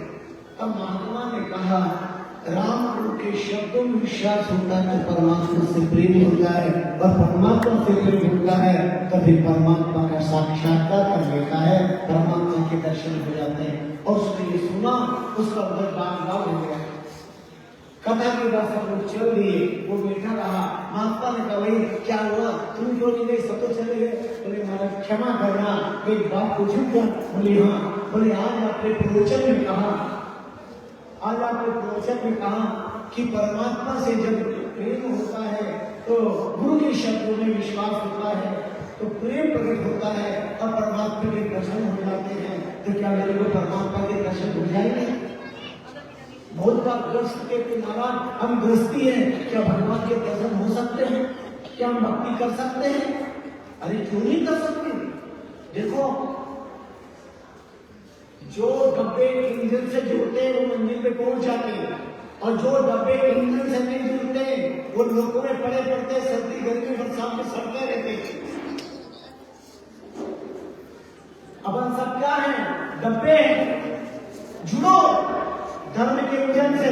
A: तब महात्मा ने कहा राम गुरु के शब्दों में विश्वास होता है तो परमात्मा से प्रेम होता है, और परमात्मा से प्रेम होता है तभी परमात्मा का साक्षात्कार कर लेता है, परमात्मा के दर्शन हो जाते हैं। और उसने ये सुना, उसका उधर बाग हो गया। कथा के बाद सब लोग चल दिए, वो बैठा रहा। महात्मा ने कहा भाई क्या हुआ, तुम क्यों नहीं गए, सब तो चले गए। बोले महाराज क्षमा करना, एक बात पूछूं क्या? बोले हाँ। बोले आज आपने प्रवचन में कहा कि परमात्मा से जब प्रेम होता है तो गुरु के शब्दों में विश्वास होता है, तो प्रेम प्रकट होता है और परमात्मा के दर्शन हो जाते हैं। तो क्या मेरे को परमात्मा के दर्शन हो जाएंगे? बहुत बार ग्रस्त के किनारा हम ग्रस्ती हैं, क्या भगवान के दर्शन हो सकते हैं? क्या हम भक्ति कर सकते हैं? अरे क्यों नहीं कर सकते? देखो, जो डब्बे इंजन से जुड़ते हैं वो मंजिल पे पहुंच जाते हैं, और जो डब्बे इंजन से नहीं जुड़ते वो लोगों में पड़े पड़ते सर्दी गर्मी बरसात में सड़ते रहते हैं। अब हम सब क्या है? डब्बे हैं। जुड़ो धर्म के इंजन से,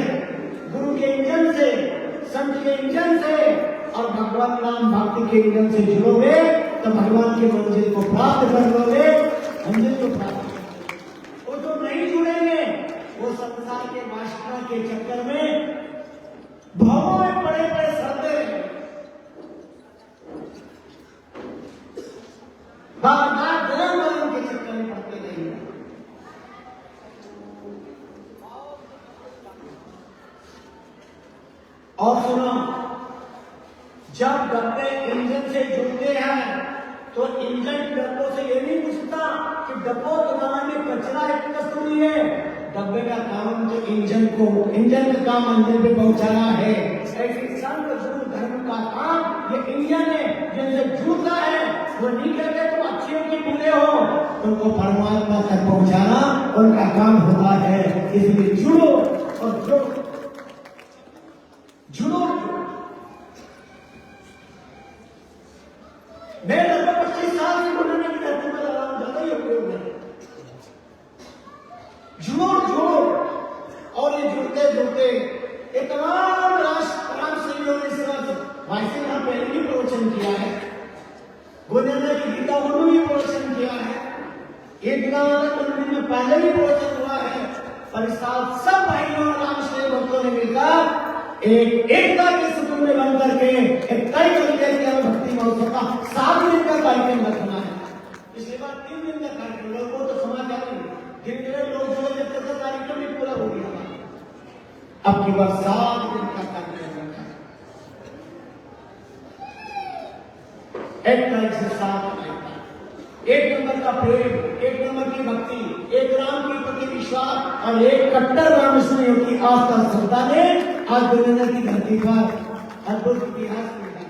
A: गुरु के इंजन से, संत के इंजन से और भगवान नाम भक्ति के इंजन से जुड़ोगे तो भगवान के मंजिल को प्राप्त कर लोगे, मंजिल को प्राप्त। वो जो नहीं जुड़ेंगे वो संसार के वासना के चक्कर में भावों में पड़े पड़े सड़ते रहेंगे, बार बार गरम के चक्कर में पड़ते रहेंगे। और सुनो, जब डब्बे इंजन से जुड़ते हैं तो इंजन डब्बों से ये नहीं पूछता कि डब्बों तुम्हारा में कचरा एक कस्तूरी है। डब्बे का काम तो इंजन का काम इंजन पे पहुंचाना है। ऐसे संत गुरु धर्म का काम ये इंजन है, जिनसे जुड़ता है वो नहीं कहते तुम अच्छे हो कि बुरे हो, तुमको परमात्मा तक पहुंचाना उनका काम होता है। इसलिए जुड़ो और जुड़ो। मैं लगभग 25 साल से बोलने की धरती पर आराम ज्यादा ही उपयोग है। जुड़ो और ये जुड़ते जुड़ते एक तमाम राम संयों ने वैसे यहाँ पहले भी प्रवचन किया है, गोविंद की गीता उन्होंने भी प्रवचन किया है, एक मंदिर में पहले भी प्रवचन हुआ है। पर इस साल सब भाइयों और राम सेवक भक्तों ने मिलकर एक एकता के सुकून में बन करके एक तय कर लिया कि हमें भक्ति महोत्सव का 7 दिन का कार्यक्रम रखना है। पिछली बार 3 दिन का कार्यक्रम, लोगों को तो समाचार नहीं, धीरे धीरे लोग जो जब तक कार्यक्रम भी पूरा हो गया, अब की बार 7 दिन का कार्यक्रम रखा है। एक तारीख से 7 तारीख, 1 नंबर का प्रेम, 1 नंबर की भक्ति, एक राम के प्रति विश्वास और एक कट्टर राम स्नेह की आस्था श्रद्धा ने आज गोविंद की धरती पर अद्भुत इतिहास लिखा।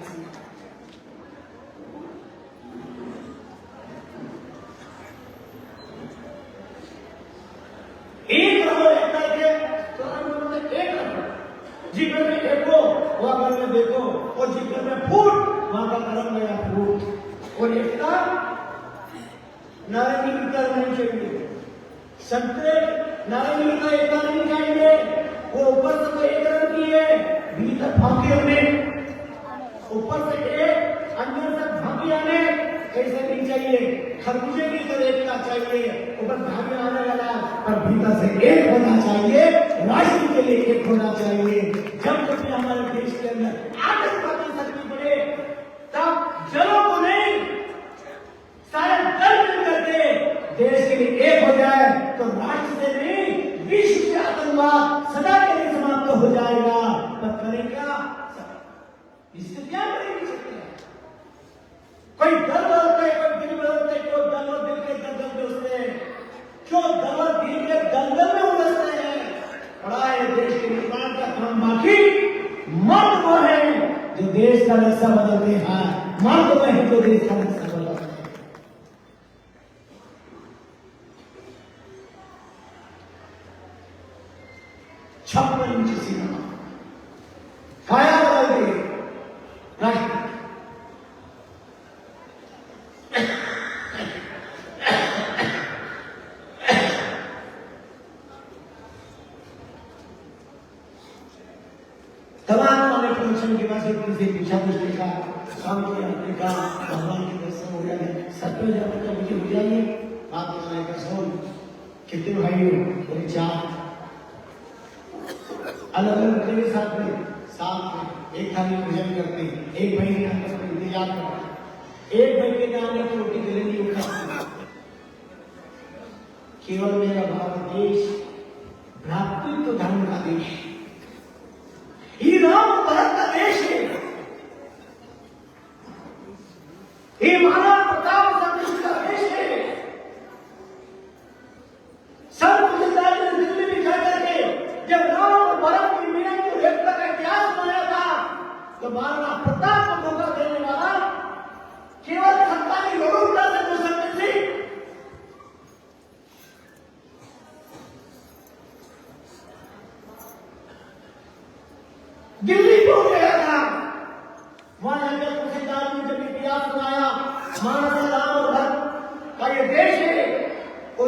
A: एक रहो एक करके तो एक रहो, जिगर में देखो वहां घर में देखो, और जिगर में फूट वहां का कर्म नया फूट। और एकता नारायणी गीता नहीं चाहिए, संतरे नारायणी गीता एकता नहीं चाहिए। वो ऊपर से तो एक रंग की है, भीतर फांके होने, ऊपर से एक अंदर से भागी आने, ऐसे नहीं चाहिए। खरबूजे की तरह एकता चाहिए, ऊपर भागे आने वाला और भीतर से एक होना चाहिए, राष्ट्र के लिए एक होना चाहिए। जब कभी हमारे देश के अंदर आतंकवादी शक्ति बढ़े तब जलों को नहीं, सारे दल मिल करके देश के लिए एक हो जाए तो राष्ट्र से नहीं विश्व से आतंकवाद सदा के लिए समाप्त हो जाएगा। तब करेगा इससे क्या करेंगे? कोई दल बदलते, कोई दिल बदलते, कोई दल और दिल के दलदल में उससे क्यों दल और दिल के दलदल में उलझते हैं? बड़ा है देश के निर्माण का काम, बाकी मर्द वो है जो देश का नक्शा बदलते हैं, मर्द वो है जो देश का नक्शा बदलते हैं। 56 इंच सीना काया बदल गई राष्ट्र। तमाम वाले प्रवचन के बाद से पूछा पूछने का काम किया, हमने कहा भगवान के दर्शन हो गया, सत्य जाने का मुझे हो जाइए। बात बनाने का सोन कितने भाई हो? बोले 4, अलग अलग के साथ में एक थाली भोजन करते हैं, एक भाई ने आकर इंतजार करता है, एक भाई के नाम में रोटी गले नहीं उठा। केवल मेरा भारत देश भ्रातृत्व धर्म का देश,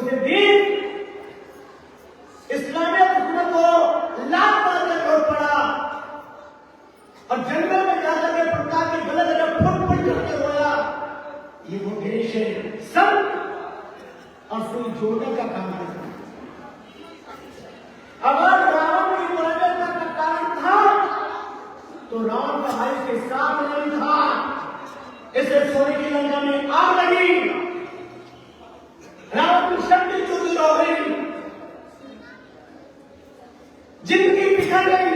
A: उसे दिन इस्लामिक हुकूमत को लात मार कर लौट पड़ा और जंगल में जाकर के प्रकार की गलत जगह फुट फुट करके रोया। ये वो देश है सब और सुई जोड़ने का काम करता है। अगर राम की मौजूदा का कारण था तो राम का भाई के साथ नहीं था, इसे सोने की लंका में आग लगी, राम की शक्ति चूर हो गई, जिंदगी बिखर गई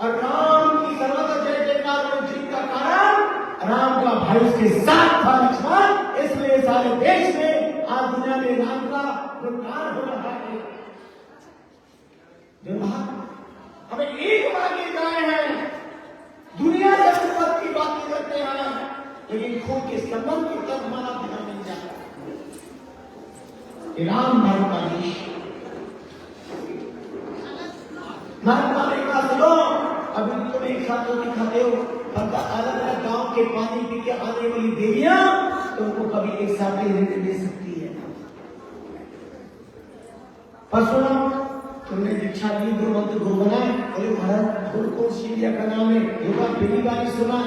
A: और राम की सर्वत्र जय जयकार में जीत का कारण राम का भाई उसके साथ था लक्ष्मण। इसलिए सारे देश में आज दुनिया में राम का गुणगान हो रहा है। हमें एक बात ये जाने हैं, दुनिया से संबंध की बात करते हैं लेकिन खुद के संबंध की तरफ हमारा ध्यान नहीं जाता। राम भारत का देश महात्मा ने कहा सुनो, अभी तुम एक साथ रोटी खाते हो, अलग अलग गांव के पानी पी के आने वाली देवियां तुमको कभी एक साथ ही रहने दे सकती है। पर सुनो, तुमने दीक्षा ली, गुरु मंत्र गुरु बनाए, बोले महाराज गुरु कौन सी इंडिया का नाम है, योगा पहली बार सुना।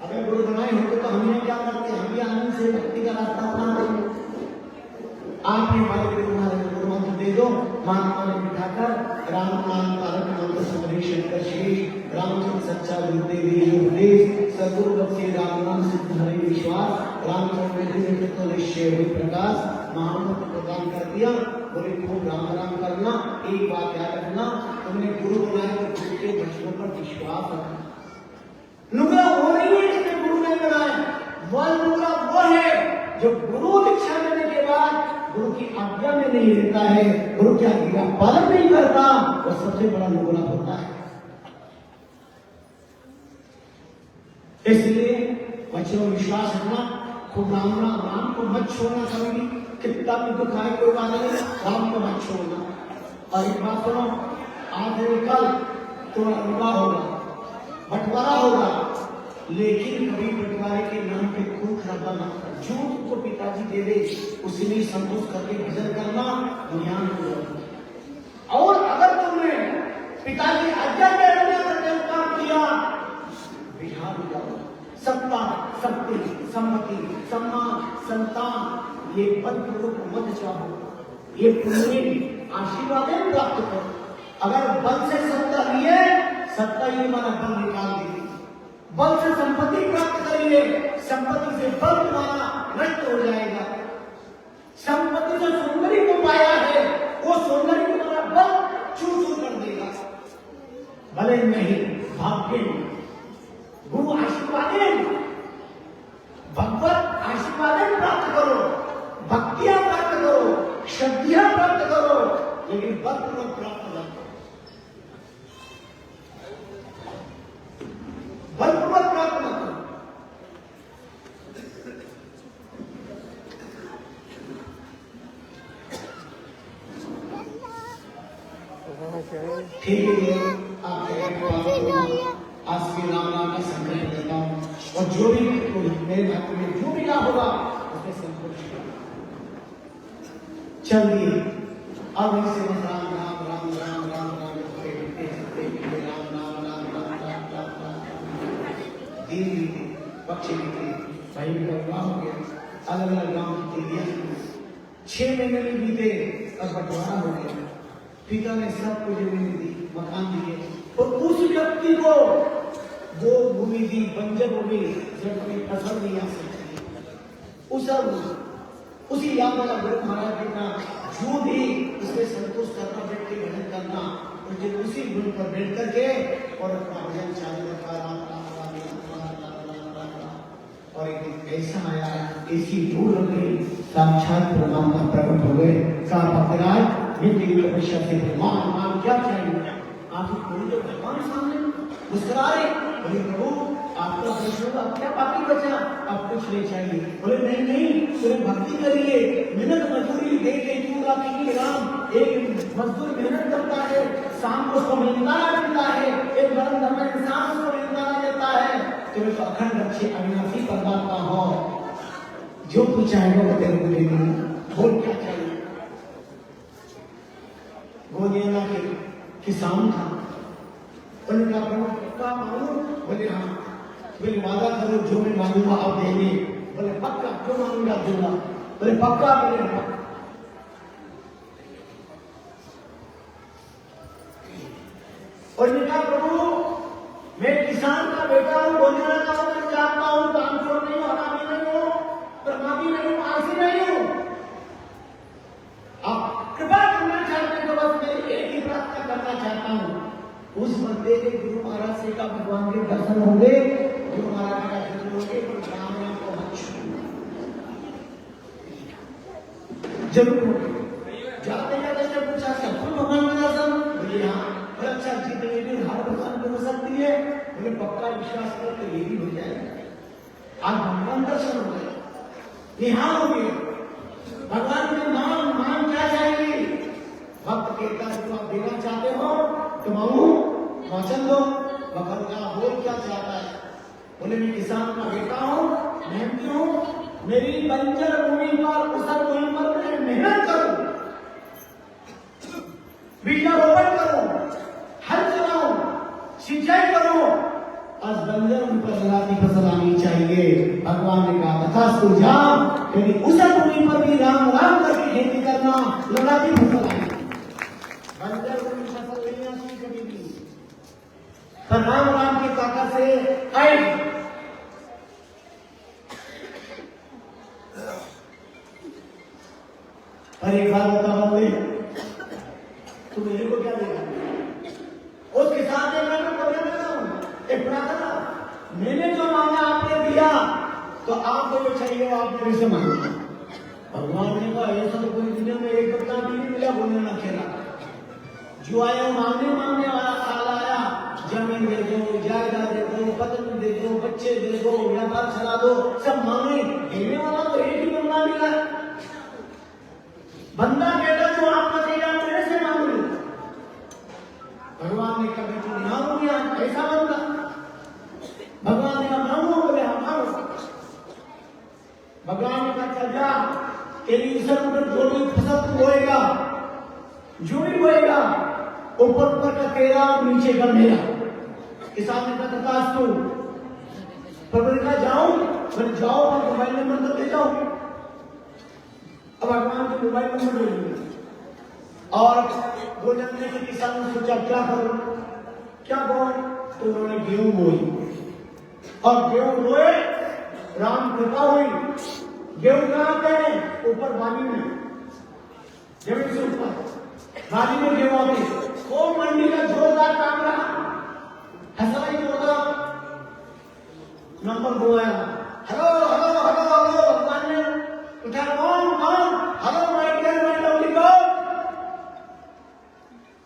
A: अगर गुरु बनाए होते तो हम यहाँ क्या करते, हम भी आनंद से भक्ति का रास्ता अपनाते। आप ही हमारे गुरु महाराज गुरु मंत्र दे दो। महात्मा ने बिठाकर राम नाम तारक मंत्र समरी शंकर श्री रामचंद्र सच्चा गुरुदेव उपदेश सदगुरु बख्शे राम नाम सिद्ध हरि विश्वास रामचंद्र में तो निश्चय हुई प्रकाश महामंत्र प्रदान कर दिया। बोले खूब राम राम करना, एक बात याद रखना, तुमने गुरु बनाया तो गुरु के वचनों पर विश्वास रखना। नुगरा वो नहीं है जिसने गुरु ने बनाया, वह नुगरा वो है जो गुरु दीक्षा लेने के बाद गुरु की आज्ञा में नहीं रहता है, गुरु की आज्ञा का पालन नहीं करता, वो सबसे बड़ा नुगरा होता है। इसलिए वचनों में विश्वास रखना, खूब राम राम, राम को मत छोड़ना कभी भी, कितना भी दुख आए कोई बात नहीं, राम को मत छोड़ना। और एक बात सुनो, आज कल तुम्हारा विवाह होगा, बंटवारा होगा, लेकिन कभी बंटवारे के नाम पे खून खराबा मत कर। झूठ को पिताजी दे दे, उसी में संतोष करके भजन करना, ज्ञान को। और अगर तुमने पिताजी आज्ञा के अनुसार काम किया, बिहार हो जाओ, सत्ता शक्ति सम्मति सम्मान संतान ये पद को मत चाहो, ये पुण्य आशीर्वाद प्राप्त करो। अगर बल से सत्ता लिए, सत्ता ही हमारा बल निकाल देगी। बल से संपत्ति प्राप्त करिए, संपत्ति से बल तुम्हारा नष्ट हो जाएगा। संपत्ति जो सौंदर्य को पाया है, वो सौंदर्य को तुम्हारा बल चूर चूर कर देगा। भले नहीं भाग्य गुरु आशीर्वाद भगवत आशीर्वाद प्राप्त करो, भक्तियां प्राप्त करो, श्रद्धा प्राप्त करो, लेकिन बल प्राप्त न करो। बलपूर्वक प्राप्त न करो। ठीक है, आज के राम नाम का संकल्प करता हूँ और जो भी मेरे भाग्य में जो भी लाभ होगा उसमें संतोष चलिए। अब इससे राम राम राम राम राम राम राम नाम राम राम राम राम दिन बीते, पक्षी बीते, भाई का विवाह हो गया, अलग अलग गांव की तेलियां 6 महीने में बीते और बंटवारा हो गया। पिता ने सबको जमीन दी, मकान दिए, और उस व्यक्ति को वो भूमि दी, बंजर हो गई, जब कोई फसल नहीं आ सकती। उसी याद वाला गुरु महाराज जी का जो भी उसमें संतोष करना, बैठ के भजन करना, उसी गुरु पर बैठ करके और अपना भजन चालू रखा। और एक दिन ऐसा आया, ऐसी भूल हो गई, साक्षात परमात्मा प्रकट हो गए। भक्तराज ये तेरी तपस्या से भगवान क्या चाहिए, आप कोई तो भगवान सामने मुस्कुरा रहे, बोले प्रभु आपका दर्शन होगा, क्या बाकी बचा, आप कुछ नहीं चाहिए। बोले नहीं नहीं, तुम्हें भक्ति करिए, मेहनत मजदूरी दे के पूरा की राम। एक मजदूर मेहनत करता है, शाम को उसको मिलता है, एक धर्म धर्म इंसान उसको मिलता देता है। तुम्हें तो अखंड अच्छे अविनाशी परमात्मा हो, जो तू चाहेगा वो तेरे को देगी। बोल क्या चाहिए? गोदियाना के किसान था, उन्होंने कहा प्रभु पक्का मांगू? बोले हाँ। बोले वादा करो जो मैं मांगूंगा आप देंगे? बोले पक्का, जो मांगूंगा दूंगा। बोले पक्का? बोले हाँ। उन्होंने कहा प्रभु मैं किसान का बेटा हूँ, गोदियाना का हूँ, मैं जानता हूँ, काम छोड़ नहीं हूँ, हरामी नहीं हूँ, प्रमादी नहीं हूँ, आलसी नहीं हूँ। आप कृपा करना चाहते हैं तो बस मैं एक ही प्रार्थना करना चाहता हूँ, उस बंदे के गुरु महाराज से का भगवान के दर्शन होंगे, गुरु महाराज का दर्शन होंगे, तो राम को मत छूना, जरूर होंगे। जाते जाते से पूछा सबको भगवान का दर्शन? बोले हाँ। बोले अच्छा जितने भी हर भगवान को हो सकती है? बोले पक्का विश्वास करो तो ये भी हो जाएगा। आज भगवान दर्शन हो गए, यहाँ हो गए। भगवान के मान क्या चाहिए? भक्त कहता है जो आप देना चाहते हो तो मांगो, वचन दो। भगवान का बोल क्या चाहता है? बोले मैं किसान का बेटा हूँ, मेहनती हूँ, मेरी बंजर भूमि पर, उसर भूमि पर मैं मेहनत करूँ, बीजारोपण करूँ, हल चलाऊं, सिंचाई करूँ, आज बंजर भूमि पर लगाती फसल आनी चाहिए। भगवान ने कहा तथास्तु जाओ, क्योंकि उसर भूमि पर भी राम राम करके खेती करना, लगाती फसल आनी। बंजर भूमि फसल नहीं आती कभी भी, पर राम राम की ताकत से आई। पर एक बार बताओगे तो मेरे को क्या देगा? उस किसान ने मैं बोले एक प्रार्थना, मैंने जो मांगा आपने दिया, तो आपको जो चाहिए आप मेरे से मांगो। भगवान ने कहा ऐसा तो पूरी दुनिया में एक बंदा भी नहीं मिला बोलने ना खेला। जो आया मांगने वाला आया, जमीन दे दो, जायदाद दे दो, पत्नी दे दो, बच्चे दे दो, व्यापार चला दो, सब मांगे। देने वाला तो एक ही बंदा मिला। बंदा कहता जो आपका देगा मेरे से मांग लो। भगवान ने कहा तो मांगो गया ऐसा बंदा। भगवान ने कहा मांगो? बोले हाँ मांगो। भगवान ने कहा चल जा, तेरी ईश्वर पर जो भी फसल बोएगा, जो भी बोएगा, ऊपर का तेरा और नीचे का मेरा। किसान ने कहा तथास्तु। प्रभु ने कहा जाऊं? बोले जाओ, पर मोबाइल नंबर तो दे जाओ। अब भगवान के मोबाइल नंबर ले लिया और वो जानने के किसान ने सोचा क्या करो, क्या करो? तो उन्होंने गेहूं बोई और गेहूं बोए, राम कृपा हुई। गेहूं कहाँ पे? ऊपर बाली में, जमीन से ऊपर बाली में गेहूं आ गई। वो मंडी का जोरदार काम रहा, हंसाई जोरदार नंबर बोया, हेलो हेलो हेलो हेलो। भगवान ने उठा, कौन कौन? Hello my dear my lovely God,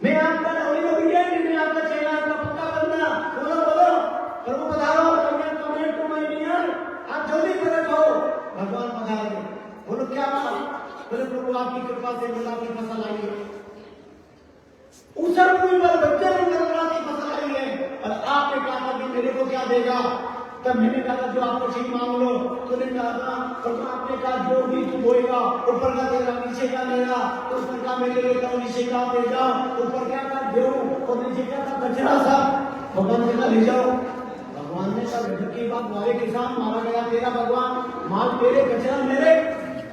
A: मैं आपका लवली लवली, मैं आपका चेला, आपका पक्का बंदा। बोलो बोलो, प्रभु पधारो, कमेंट टू माय डियर, आप जल्दी प्रकट हो। भगवान पधारे। बोलो क्या बात? बोले प्रभु आपकी कृपा से मिला की फसल आई है, उसर भूमि पर बच्चे मिला की फसल आई है, और आपने कहा कि मेरे को क्या देगा? तब मैंने कहा जो आपको चाहिए मांग लो। तो ने कहा प्रभु आपने कहा जो भी तू बोएगा, ऊपर का तेरा, नीचे का मेरा, ऊपर का मेरे लेता हूँ, नीचे का ले जाओ। ऊपर क्या था गेहूं और नीचे क्या था कचरा सा। भगवान ने कहा ले जाओ। भगवान ने कहा बेटा की बात, मारे किसान मारा गया तेरा भगवान, माल तेरे कचरा मेरे।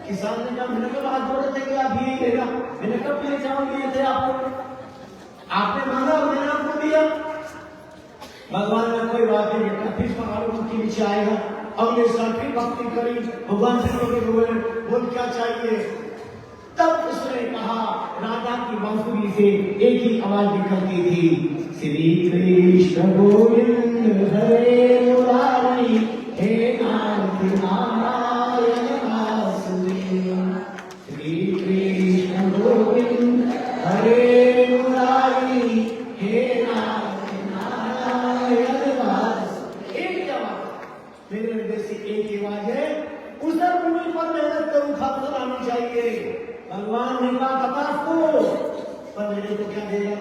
A: किसान ने कहा मैंने कब हाथ जोड़े थे कि आप ये लेगा, मैंने कब मेरे चावल दिए थे आपको, आपने मांगा और मैंने आपको दिया। भगवान ने कोई बात नहीं बेटा, फिर पहाड़ों के नीचे आएगा, अगले साल फिर भक्ति करी। भगवान से बोल क्या चाहिए? तब उसने कहा, राजा की बांसुरी से एक ही आवाज निकलती थी, श्री कृष्ण गोविंद हरे मुरारी, हे नाथ नारायण वासुदेव। श्री कृष्ण गोविंद हरे मुरारी, हे नाथ नारायण वासुदेव। एक आवाज, मेरे हृदय से एक आवाज है, उसर भूमि पर मेहनत करूं, फसल आनी चाहिए। भगवान ने कहा तथास्तु, पर मेरे को क्या देगा?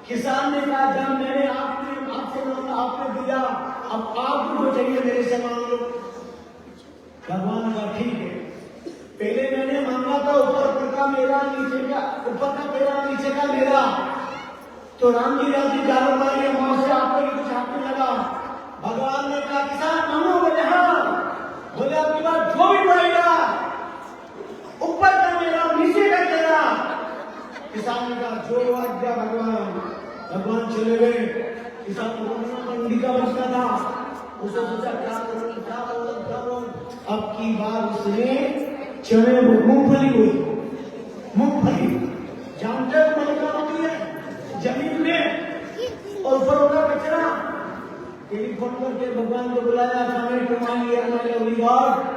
A: किसान ने कहा जब मैंने आपसे मांगा आपने दिया, अब आपको जो चाहिए मेरे से मांग लो। भगवान का ठीक है, पहले मैंने मांगा था का मेरा, नीचे का ऊपर का तेरा, नीचे का मेरा। तो राम जी जानो भाई वहां से आपको कुछ हाथ में लगा। भगवान ने कहा किसान मानो, बोले हाँ। बोले आपकी बात जो भी पड़ेगा, ऊपर का मेरा, नीचे का तेरा। किसान ने कहा जो आज्ञा भगवान। भगवान चले गए। किसान को मंडी का बचता था, उसे सोचा क्या करूं क्या करूं क्या करूं। अब की बार उसने चने मूंगफली हुई, मूंगफली जानते हो क्या होती है जमीन में, और ऊपर होगा कचरा। टेलीफोन करके भगवान को बुलाया,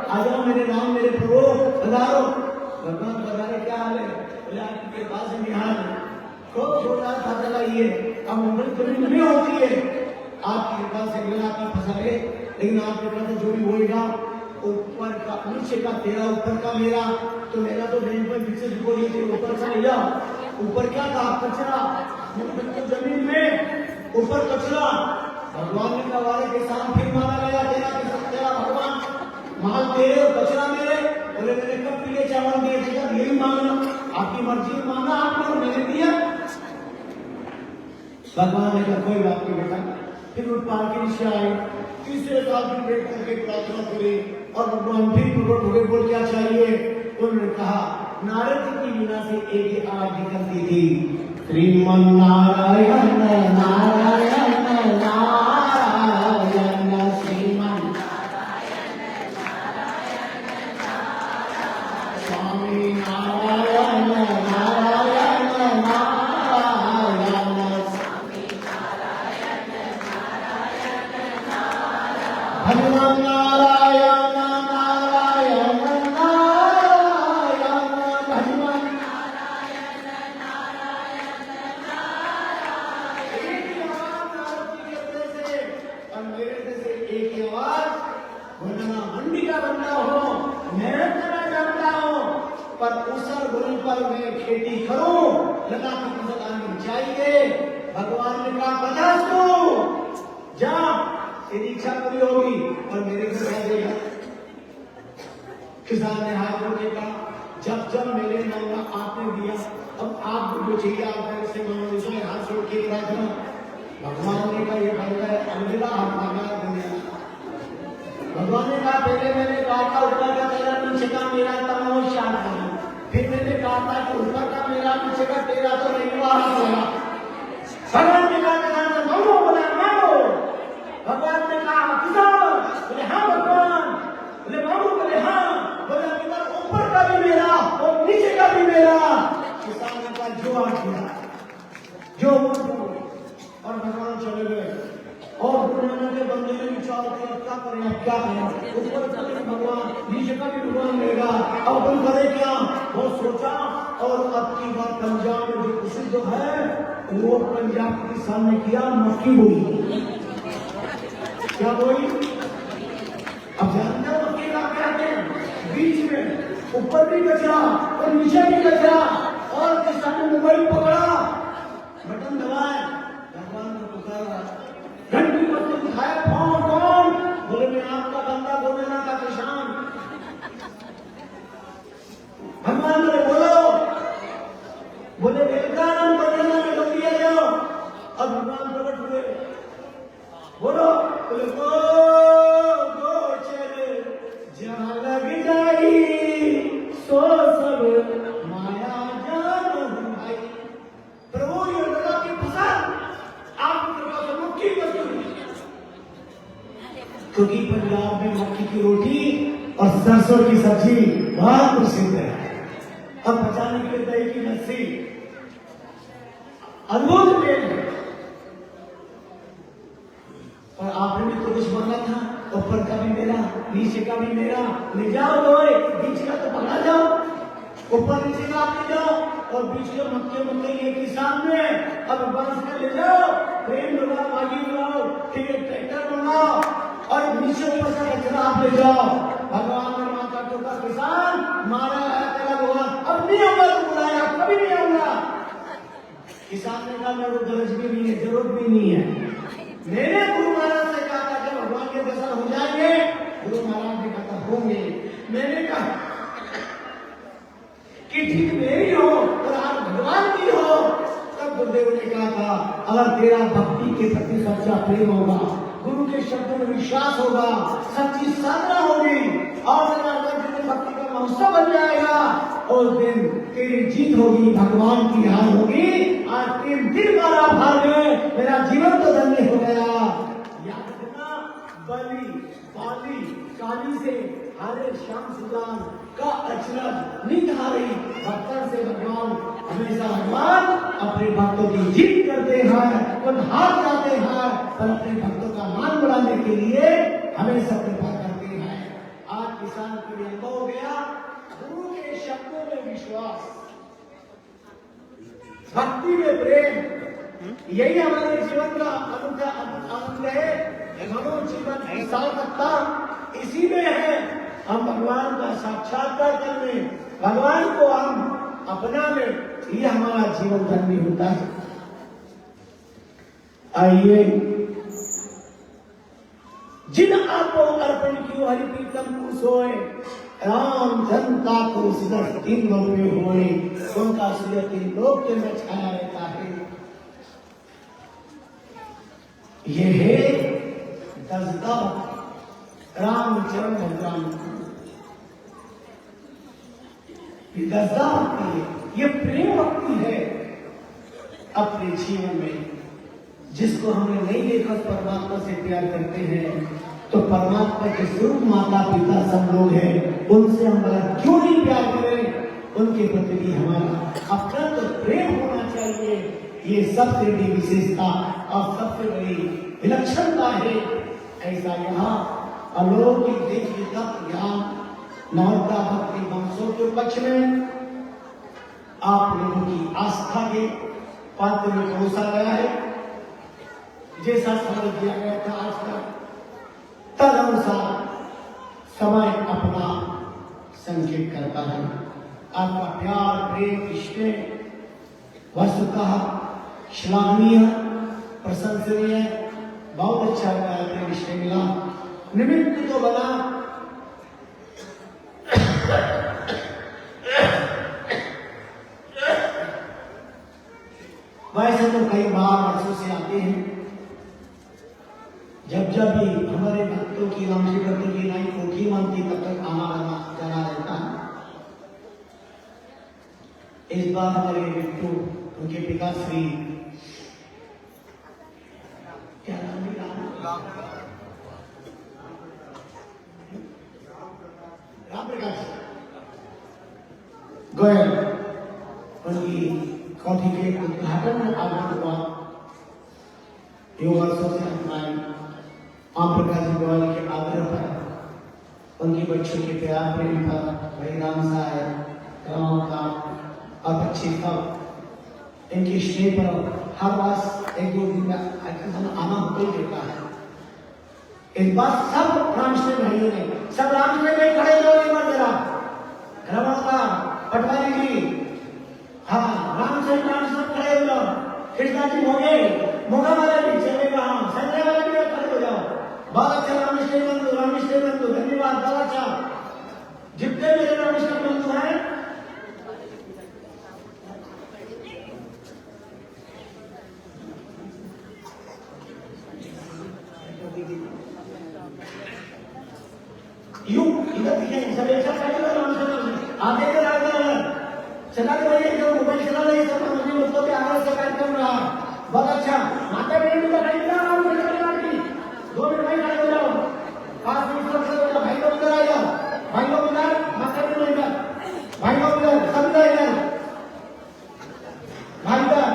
A: आ जाओ मेरे नाम मेरे प्रभु पधारो। भगवान पधारे, क्या हाल है? बोले आपकी कृपा से निहाल खूब छोटा था चला ये, अब मुंबई कभी नहीं होती है, आपकी कृपा से मिला की फसल है। लेकिन आपके पास जो भी होएगा, ऊपर का नीचे का तेरा, ऊपर का मेरा। तो मेरा तो बैंक पर पीछे बोली थी, ऊपर का लिया, ऊपर क्या था कचरा, जमीन में ऊपर कचरा। भगवान ने कहा वाले किसान फिर मारा गया, तेरा भगवान माल तेरे और कचरा मेरे। बोले मैंने कब पीले चावल दिए थे, जब यही मांगना, आपकी मर्जी मांगा आपने और मैंने दिया। भगवान ने कहा कोई बात नहीं बेटा। फिर उठ पहाड़ के नीचे आए, तीसरे साल की पेट करके प्रार्थना करी, और भगवान फिर प्रकट बोल क्या चाहिए। उन्होंने कहा नारद जी की वीणा से एक ही आवाज निकलती थी, श्रीमन नारायण नारायण नारायण श्रीमन स्वामी नारायण नारायण नारायण भगवान नारायण नारायण नारायण भगवान एक ही आवाज, बोलना मंडी का बंदा हो, मेहनत करना जानता हूं, पर उसर भूमि पर मैं खेती करूं, लगा की फसल आनी चाहिए। भगवान ने कहा बता तू जा, तेरी इच्छा पूरी होगी और मेरे घर आ जाएगा। किसान ने हाथ जोड़ने का, जब मेरे मांगा आपने दिया, अब आप जो चाहिए आप मेरे से मांगो। इसमें हाथ जोड़ के प्रार्थना। भगवान ने कहा ये बंदा है, अलविदा हाथ मांगा दुनिया। भगवान ने कहा पहले मैंने कहा था ऊपर का तेरा, नीचे का मेरा, तब शांत करना। फिर मैंने कहा था कि ऊपर का मेरा, नीचे का तेरा, तो नहीं हुआ होगा। भगवान ने कहा मांगो, बोला मांगो। भगवान ने कहा किसान, बोले हाँ भगवान। बोले मांगो, बोले हाँ। बोले ऊपर का भी मेरा और नीचे का भी मेरा। किसान ने कहा जो आ गया जो, और भगवान चले गए। और दुनिया के बंदे ने विचार किया क्या करें क्या करें, ऊपर का भी भगवान, नीचे का भी भगवान लेगा, अब अपन करे क्या। वो सोचा, और अब की बार पंजाब में जो प्रसिद्ध है, वो पंजाब के किसान ने किया मक्की बोई। क्या बोई? अब जानते हो मक्की का क्या है? बीच में ऊपर भी कचरा और नीचे भी कचरा, और किसान ने मोबाइल पकड़ा, बटन दबाए, भगवान को पुकारा, घंटी पर दिखाया कौन? बोले मैं आपका बंदा, बोलना का किसान। भगवान बोले बोलो, बोले वेलकम, बोलना में जल्दी आ जाओ। अब भगवान प्रकट हुए, बोलो, बोले गो चले जहां लग जाई, सो सब माया जान भाई। प्रभु ये लगा की फसल आपकी कृपा से मक्की बची, क्योंकि पंजाब में मक्की की रोटी और सरसों की सब्जी बहुत प्रसिद्ध है। अब बचाने के लिए दही की लस्सी अद्भुत मेल है। और आपने भी तो कुछ मांगा था, ऊपर का भी मेरा, नीचे का भी मेरा। ले जाओ लोए, बीच का तो पकड़ा जाओ, ऊपर नीचे का आप ले जाओ, और बीच के मक्के ये किसान में। अब बंस में ले जाओ, ट्रेन लगाओ, बागी लगाओ, ठीक है ट्रैक्टर बनाओ, और नीचे ऊपर का कचरा आप ले जाओ। भगवान ने माता टोका किसान मारा है तेरा भगवान, अब नहीं होगा तो बुलाया, कभी नहीं आऊंगा। किसान ने कहा मेरे को गरज भी नहीं है, जरूरत भी नहीं है। मेरे गुरु महाराज से कहा था कि भगवान के दर्शन हो जाएंगे, गुरु महाराज ने कहा होंगे। मैंने कहा कि ठीक मेरी हो और आज भगवान की हो। तब गुरुदेव ने कहा था, अगर तेरा भक्ति के प्रति सच्चा प्रेम होगा, गुरु के शब्दों में विश्वास होगा, सच्ची साधना होगी और तेरा भक्ति का महोत्सव बन जाएगा, और दिन तेरी जीत होगी, भगवान की हार होगी। आज 3 दिन का आभार में मेरा जीवन तो धन्य हो गया। याद रखना, बलि बाली काली से हारे श्याम सुजान का अचरज निधारी भक्तन से भगवान हमेशा भगवान अपने भक्तों की जीत करते हैं, उन हार जाते हैं, पर अपने भक्तों का मान बढ़ाने के लिए हमेशा कृपा करते हैं। आज किसान के लिए अनुभव हो गया, गुरु के शब्दों में विश्वास, भक्ति में प्रेम, यही हमारे जीवन का अनूठा आनंद है। मनो जीवन की सार्थकता इसी में है। हम भगवान का साक्षात्कार करने, भगवान को हम अपना में, ये हमारा जीवन धन्य होता है। आइए, जिन आपको अर्पण की हरि प्रीतम को सोए, राम जनता को सिदर 3 लोक में होए, उनका सूर्य 3 लोक में छाया रहता है। ये है दसदा रामचरण भगवान की दसदा भक्ति है, ये प्रेम भक्ति है अपने जीवन में। जिसको हमने नहीं देखा परमात्मा से प्यार करते हैं, तो परमात्मा के स्वरूप माता पिता सब लोग हैं, उनसे हम क्यों नहीं प्यार करें, उनके प्रति भी हमारा अपना तो प्रेम होना चाहिए। ये सबसे बड़ी विशेषता और सबसे बड़ी विलक्षणता है। ऐसा यहाँ अलौकिक देखिए तब यहाँ नवदा भक्ति वंशों के पक्ष में आप लोगों की आस्था के पात्र में परोसा गया है। जैसा समय दिया गया था आज तक, तदनुसार समय अपना संकेत करता है। आपका प्यार प्रेम इष्टे वस्तुतः श्लाघनीय प्रशंसनीय, बहुत अच्छा प्रेम इष्टे मिला, निमित्त तो बना। वैसे तो कई बार वर्षों से आते हैं, जब जब भी हमारे भक्तों की रामजी भक्तों की नई कोठी मानती, तब तक आना जाना रहता है। इस बार हमारे बिट्टू, उनके पिता श्री क्या नाम है, राम प्रकाश गोयल, उनकी कोठी के उद्घाटन में आगमन हुआ। वर्षों से हमारे राम प्रकाश गोयल के आग्रह पर, उनकी बच्चों के प्यार प्रेम पर, भाई राम साहब राम का और बच्चे का इनके स्टे पर हर बार 1-2 दिन का आना होता ही रहता है। इस बार सब रामस्टे भाइयों ने, सब रामस्टे में खड़े हो, एक बार जरा रमण का पटवारी जी, हाँ रामस्टे सब खड़े हो जाओ। कृष्णा जी मोगा वाले भी चले, हाँ संजय वाले भी खड़े हो जाओ। बहुत अच्छा रामस्टे बंधु धन्यवाद, बहुत अच्छा। जितने मेरे रामस्टे बंधु हैं, इधर दिखे सब एक साथ खड़े हो, आगे के चला के भाई जो मोबाइल चला रहे सब मुझे मुझको भी आगे से कार्यक्रम रहा, बहुत अच्छा। माता बहन का भाई ना राम की 2 मिनट भाई खड़े हो जाओ, 5 मिनट से हो जाओ, भाई लोग इधर आ जाओ, भाई लोग इधर, माता बहन इधर, भाई लोग इधर, सब इधर, भाई इधर,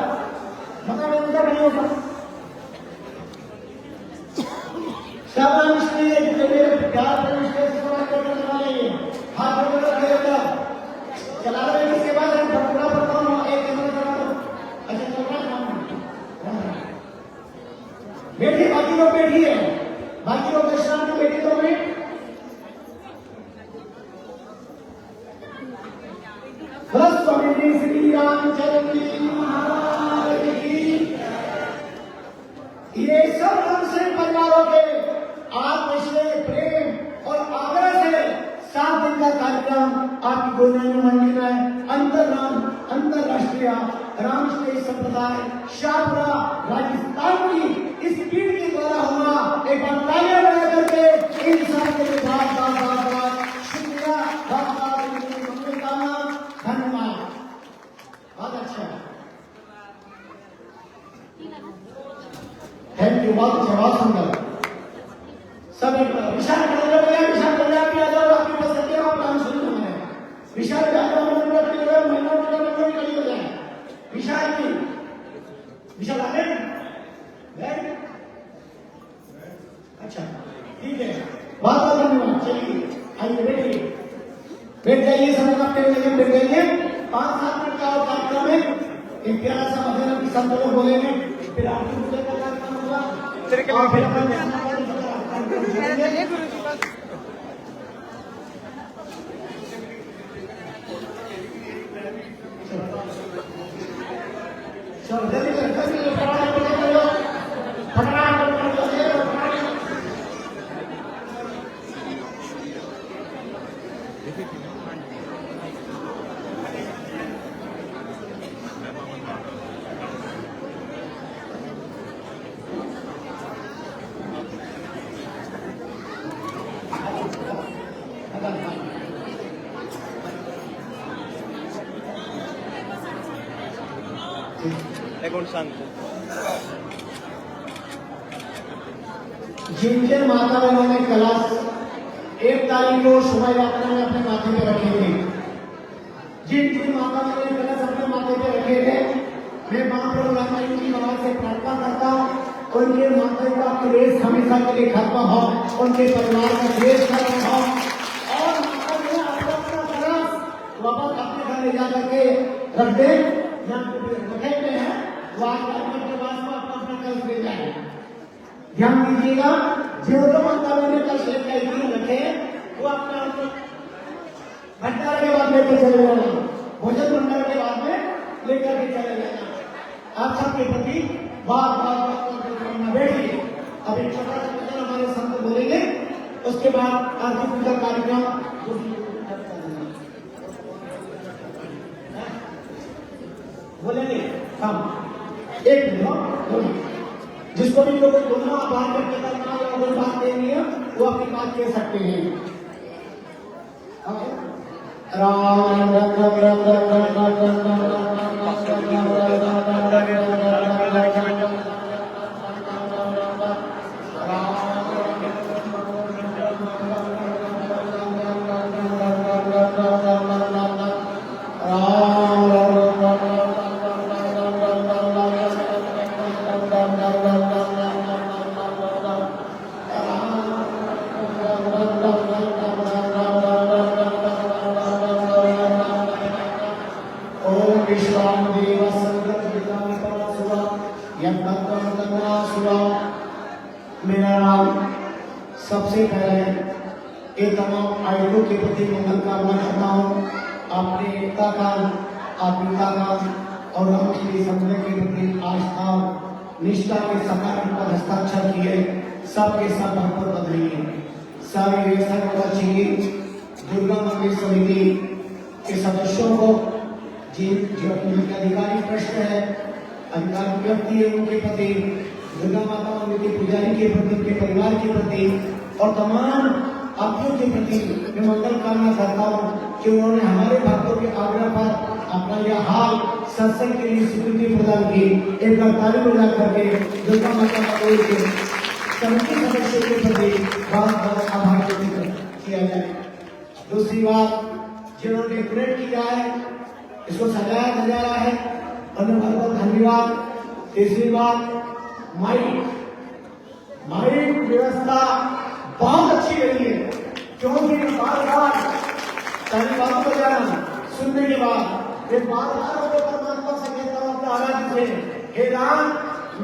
A: माता बहन इधर नहीं होगा। सब इसलिए जो मेरे प्यार से हाथ में खड़े हो जाओ, चला रहे इसके बाद पूरा बताओ ना, एक नंबर करा दो। अच्छा चल रहा है, बैठिए, बाकी लोग बैठिए, बाकी लोग दर्शन में बैठे तो मैं बस स्वामी श्री रामचंद्र जी महाराज की। ये सब हमसे परिवारों के आत्मश्रेय प्रेम और आग्रह से 7 दिन का कार्यक्रम आपकी गोदान मंडी में अंतरराष्ट्रीय रामकृष्ण संप्रदाय शाहपुरा राजस्थान की इस पीढ़ी के द्वारा हुआ। एक बार तालियां बजा करके इन सबके लिए बहुत शुक्रिया, धन्यवाद। बहुत अच्छा, थैंक यू, बहुत अच्छा, बहुत सुंदर। सभी विशाल आपकी पसंद है, आप सुन रहे हैं। विशाल विशाल की विशाल आगे, अच्छा ठीक है, बहुत बहुत धन्यवाद। चलिए आइए बैठिए, बैठ जाइए, समय आपके जगह बैठ जाइए। 5-7 मिनट का कार्यक्रम है, एक प्यारा सा मध्य की सब लोग बोलेंगे, फिर आरती पूजा का कार्यक्रम होगा, फिर जिनके माता बहनों ने कलश 1 तारीख को सुबह यात्रा में अपने माथे पे रखे थे, जिनकी माता बहनों ने कलश अपने माथे पे रखे थे, मैं महाप्रभु रामायण की आवाज से प्रार्थना करता हूँ, उनके माता का क्लेश हमेशा के लिए खत्म हो, उनके परिवार का क्लेश खत्म हो, और माता बहन अपना कलश वापस अपने घर ले जा करके रख दे, जहाँ रखे हुए हैं वहाँ के पास में अपना कलश ले जाए। ध्यान दीजिएगा, जो माता बहन का शेर का रखे वो अपना भंडार के बाद लेकर चले जाना, भोजन भंडार के बाद में लेकर के चले जाना। आप सबके प्रति बहुत बैठिए। अब एक छोटा सा भजन हमारे संत बोलेंगे, उसके बाद आरती पूजा कार्यक्रम बोलेंगे हम। एक मिनट, जिसको भी लोग दोनों आभार करके करना या अगर बात देनी है वो अपनी बात कह सकते हैं। राम राम राम राम राम राम मेरा नाम सबसे पहले ये तमाम आयोजकों के प्रति मंगल कामना करता हूँ। आपने एकता का, आत्मीयता का और रामकृष्ण समुदाय के प्रति आस्था निष्ठा के सकारात्मक हस्ताक्षर किए, सबके सब भरपूर बदलिए। सारे सर्वपक्षीय दुर्गा मंदिर समिति के सदस्यों को जो अधिकारी प्रश्न है, अधिकारी व्यक्ति है, उनके प्रति, दुर्गा माता मंदिर के पुजारी के प्रति, उनके परिवार के प्रति और तमाम भक्तों के प्रति मैं मंगल कामना करता हूँ कि उन्होंने हमारे भक्तों के आग्रह पर अपना यह हाल सत्संग के लिए स्वीकृति प्रदान की। एक बार ताली बजा करके दुर्गा माता मंदिर के समिति सदस्यों के प्रति बहुत बहुत आभार व्यक्त किया जाए। दूसरी बात, जिन्होंने डेकोरेट किया है, इसको सजाया सजाया है, उन्हें बहुत बहुत धन्यवाद। तीसरी बात, माइक व्यवस्था बहुत अच्छी रही है, क्योंकि बार बार पहली बात को जाना सुनने के बाद फिर बार बार परमात्मा से कहता हूँ अपने आराध्य से, हे राम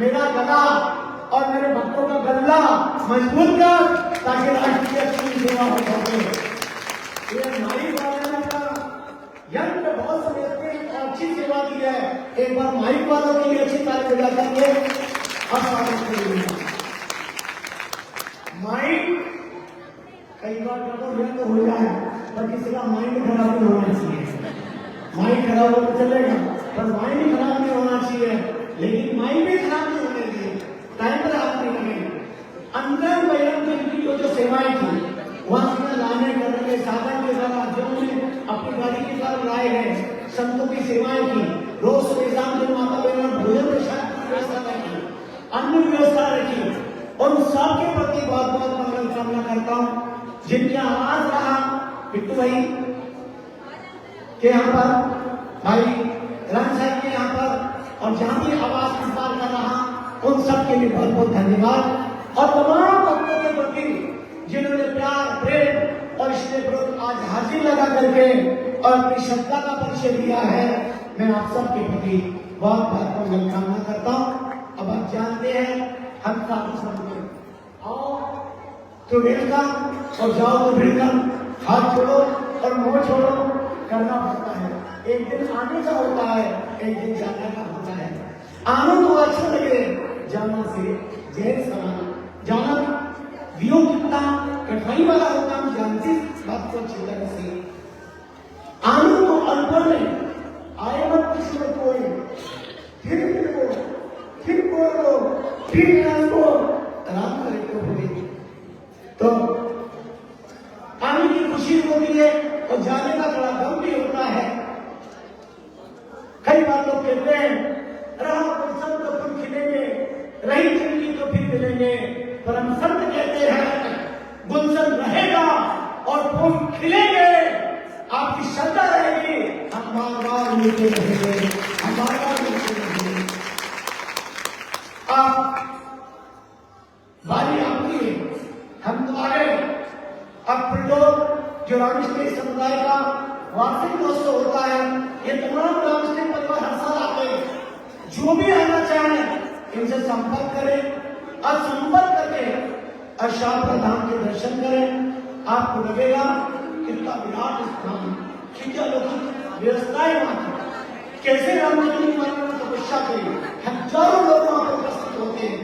A: मेरा गला और मेरे भक्तों का गला मजबूत कर ताकि राष्ट्र की अच्छी सेवा हो सके। ये माइक वाले ने यंत्र बहुत समय अच्छी सेवा दी है। एक बार माइक वालों के लिए अच्छी तारीफ बजा करके माइंड कई बार तो हो जाए, पर किसी का माइंड खराब नहीं होना चाहिए। माइंड खराब हो तो चलेगा, पर माइंड भी खराब नहीं होना चाहिए, लेकिन माइंड भी खराब नहीं होने चाहिए, टाइम पर हाथ नहीं लगे। अंदर बहन की जो सेवाएं थी वहां से लाने करने के साधन के द्वारा जो अपनी गाड़ी के द्वारा लाए गए संतों की सेवाएं की, रोज सुबह शाम जब माता बहन भोजन प्रसाद की व्यवस्था रखी, अन्न व्यवस्था रखी, और उन सबके प्रति बहुत बहुत मंगल कामना करता हूँ। जिनके आवाज रहा बिट्टू भाई के यहाँ पर, भाई राम साहब के यहाँ पर, और जहाँ भी आवाज इस्तेमाल कर रहा उन सब के लिए बहुत बहुत धन्यवाद। और तमाम भक्तों के प्रति जिन्होंने प्यार प्रेम और इसके प्रति आज हाजिर लगा करके और अपनी श्रद्धा का परिचय दिया है, मैं आप सबके प्रति बहुत बहुत मंगल कामना करता हूँ। अब आप जानते हैं हम साधु संत आओ तो वेलकम और जाओ तो वेलकम, हाथ छोड़ो और मुंह छोड़ो करना पड़ता है। एक दिन आने का होता है, एक दिन जाने का होता है। आना तो अच्छा लगे, जाना से जेल समान। जाना व्यू कितना कठिनाई वाला होता है, जानते बात को अच्छी तरह से। आना तो अल्पर में आए मत किसी को कोई, फिर बोलो फिर को आराम करे तो बोले तो आने की खुशी होती है और जाने का थोड़ा गम भी होता है। कई बार लोग कहते हैं रहा गुलशन तो फिर खिलेंगे, रही जिंदगी तो फिर मिलेंगे, पर हम संत कहते हैं गुलशन रहेगा और फूल खिलेंगे, आपकी श्रद्धा रहेगी, हम बार बार मिलते रहेंगे, हम बार बार मिलते रहेंगे। आप बारी आपकी है, हम तो आ गए। अब फिर लोग जो रामकृष्ण समुदाय का वार्षिक महोत्सव होता है, ये तमाम रामकृष्ण परिवार हर साल आते हैं। जो भी आना चाहें इनसे संपर्क करें और संपर्क करके अशास्त्र धाम के दर्शन करें। आपको लगेगा कितना विराट स्थान, कितना लोग व्यवस्थाएं वहां कैसे रामकृष्ण की तपस्या करी, हजारों लोग वहां पर उपस्थित होते हैं,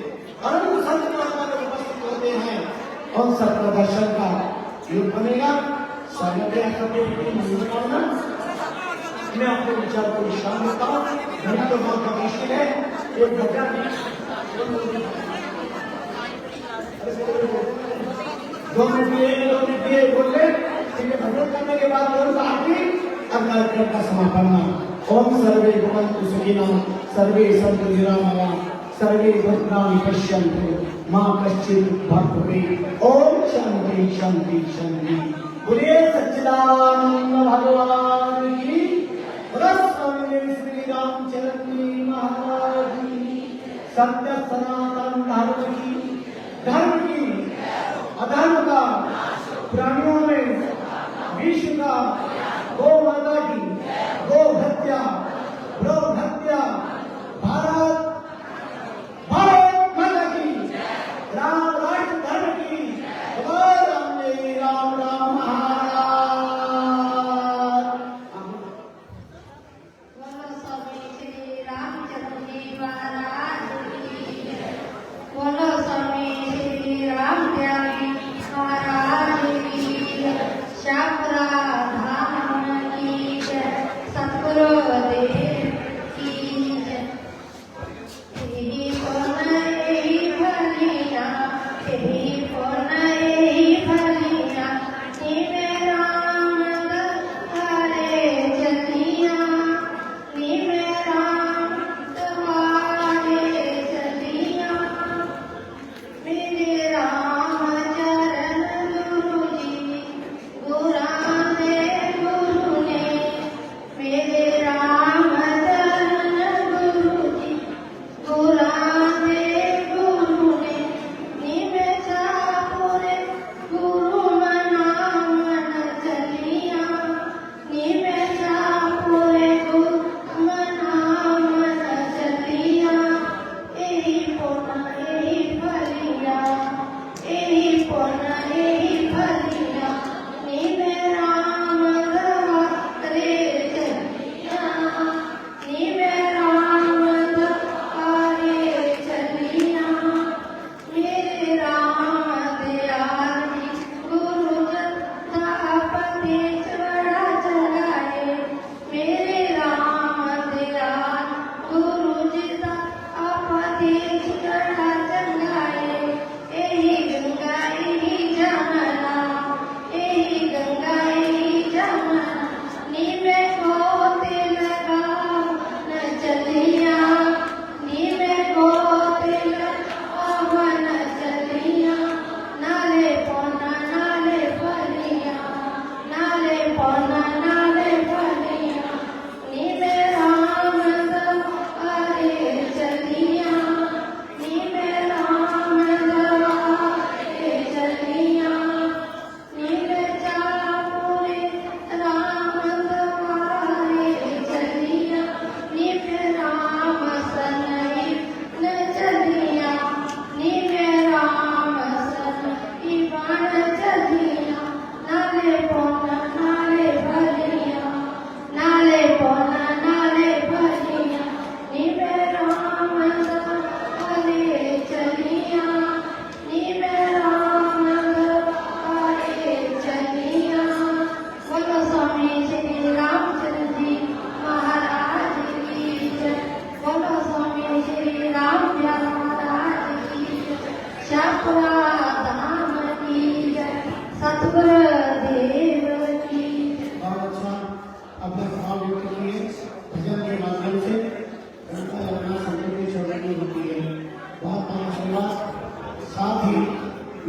A: अनंत संत वहां पर उपस्थित होते हैं, और सबका दर्शन का योग बनेगा। मैं अपने विचार को विश्राम देता हूँ, नहीं तो बहुत मुश्किल है। एक भजन 2 मिनट दिए बोले, भजन करने के बाद कार्यक्रम का समापन। ओम सर्वे भवन्तु सुखिनः, सर्वे सन्तु निरामया, सर्वे भद्राणि पश्यन्तु मा कश्चित् दुःखभाग्। ओम शांति शांति शांति। बोलिए सच्चिदानंद भगवान की, स्वामी श्री रामचंद्र महाराज की, सत्य सनातन धर्म की अधर्म का, प्राणियों में विश्व का, गौ माता की, गो हत्या, भारत माता की, राम राष्ट्र धर्म की, राम राम महाराज।
B: स्वामी श्री रामचंद्र जी महाराज की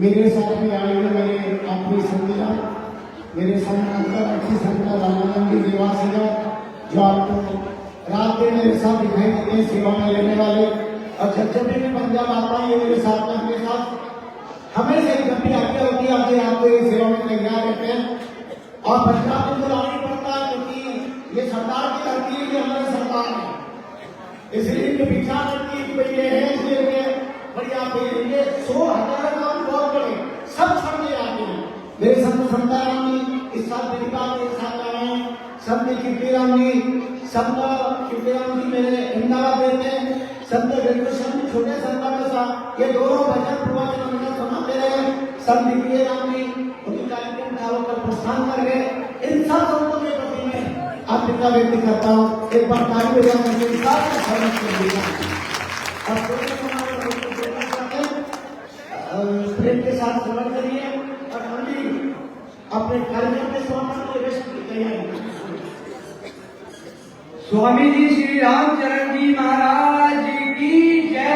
A: मेरे साथ में आए हुए मेरे आखिरी संगिया, मेरे संगठन अच्छी संगठन रामानंद जी निवास है, जो आपको रात में मेरे साथ दिखाई देते हैं सेवा में लेने वाले। और जब भी मैं पंजाब आता हूँ ये मेरे साथ में अपने साथ हमेशा जब भी आज्ञा होती है अपने आपको ये सेवा में तैयार रहते हैं। और पंजाब में तो आना ही पड़ता है क्योंकि ये सरदार की धरती है, ये हमारी सरकार है, इसलिए इनके विचार करती है कि ये है इसलिए बढ़िया ये 100,000 काम बहुत बड़े सब छोड़ के आते हैं। मेरे संत संताराम जी इस साल मेरी बात मेरे साथ आए हैं, संत कीर्तिराम जी, संत कीर्तिराम जी मेरे अहमदाबाद रहते हैं, संत वेंकटेश्वर छोटे संत के साथ ये दोनों भजन प्रवचन उन्होंने सुनाते रहे। संत कीर्तिराम जी उनके कार्यक्रम का होकर प्रस्थान कर गए। इन सब संतों के प्रति मैं आत्मिका व्यक्त करता हूँ। एक बार ताली बजाकर मेरे साथ समझ कर दिया प्रेम के साथ श्रवण करिए और हम भी अपने कार्यक्रम के समापन के व्यस्त की तैयारी।
B: स्वामी जी श्री रामचरण जी महाराज की जय।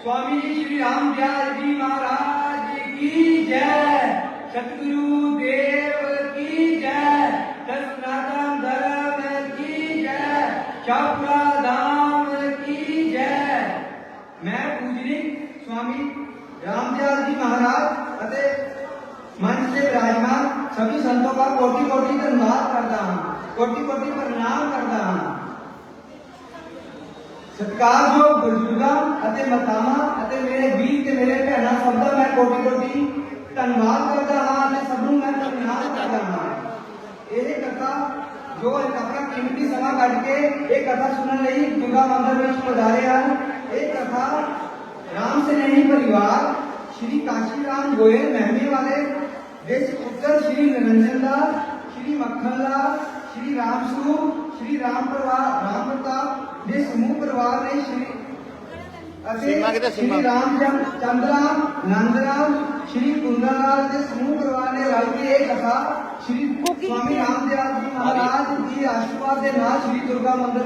B: स्वामी जी श्री राम व्यास जी महाराज की जय। सतगुरु देव की जय। सनातन धर्म की जय। शाहपुरा धाम की जय। मैं पूजनीक स्वामी रामव्यास जी महाराज अते मंच से विराजमान सभी संतों का कोटि कोटि धन्यवाद करता हूँ, कोटि कोटि प्रणाम करता हूँ। सत्कारयोग बुजुर्गां अते मातावां अते मेरे वीर ते मेरे भैणां सब दा मैं कोटि कोटि धन्यवाद करता हाँ अते सबनूं मैं प्रणाम करता हाँ। यह कथा जो अपना कीमती समा कढ के एक कथा सुनने लई दुर्गा मंदिर में पधारे हैं। एक कथा राम से नहीं परिवार श्री काशीराम गोयल महमे वाले देश पुत्र श्री निरंजन लाल, श्री मक्खन लाल, श्री रामस्वरूप, श्री राम प्रताप ਦੇ ਸਮੂਹ ਪਰਿਵਾਰ ਨੇ श्री रामचंद्राम नंदराम श्री कुंदलाल के समूह परिवार ने रल के एक कथा श्री स्वामी रामदेव जी महाराज जी आशीर्वाद के नाल श्री दुर्गा मंदिर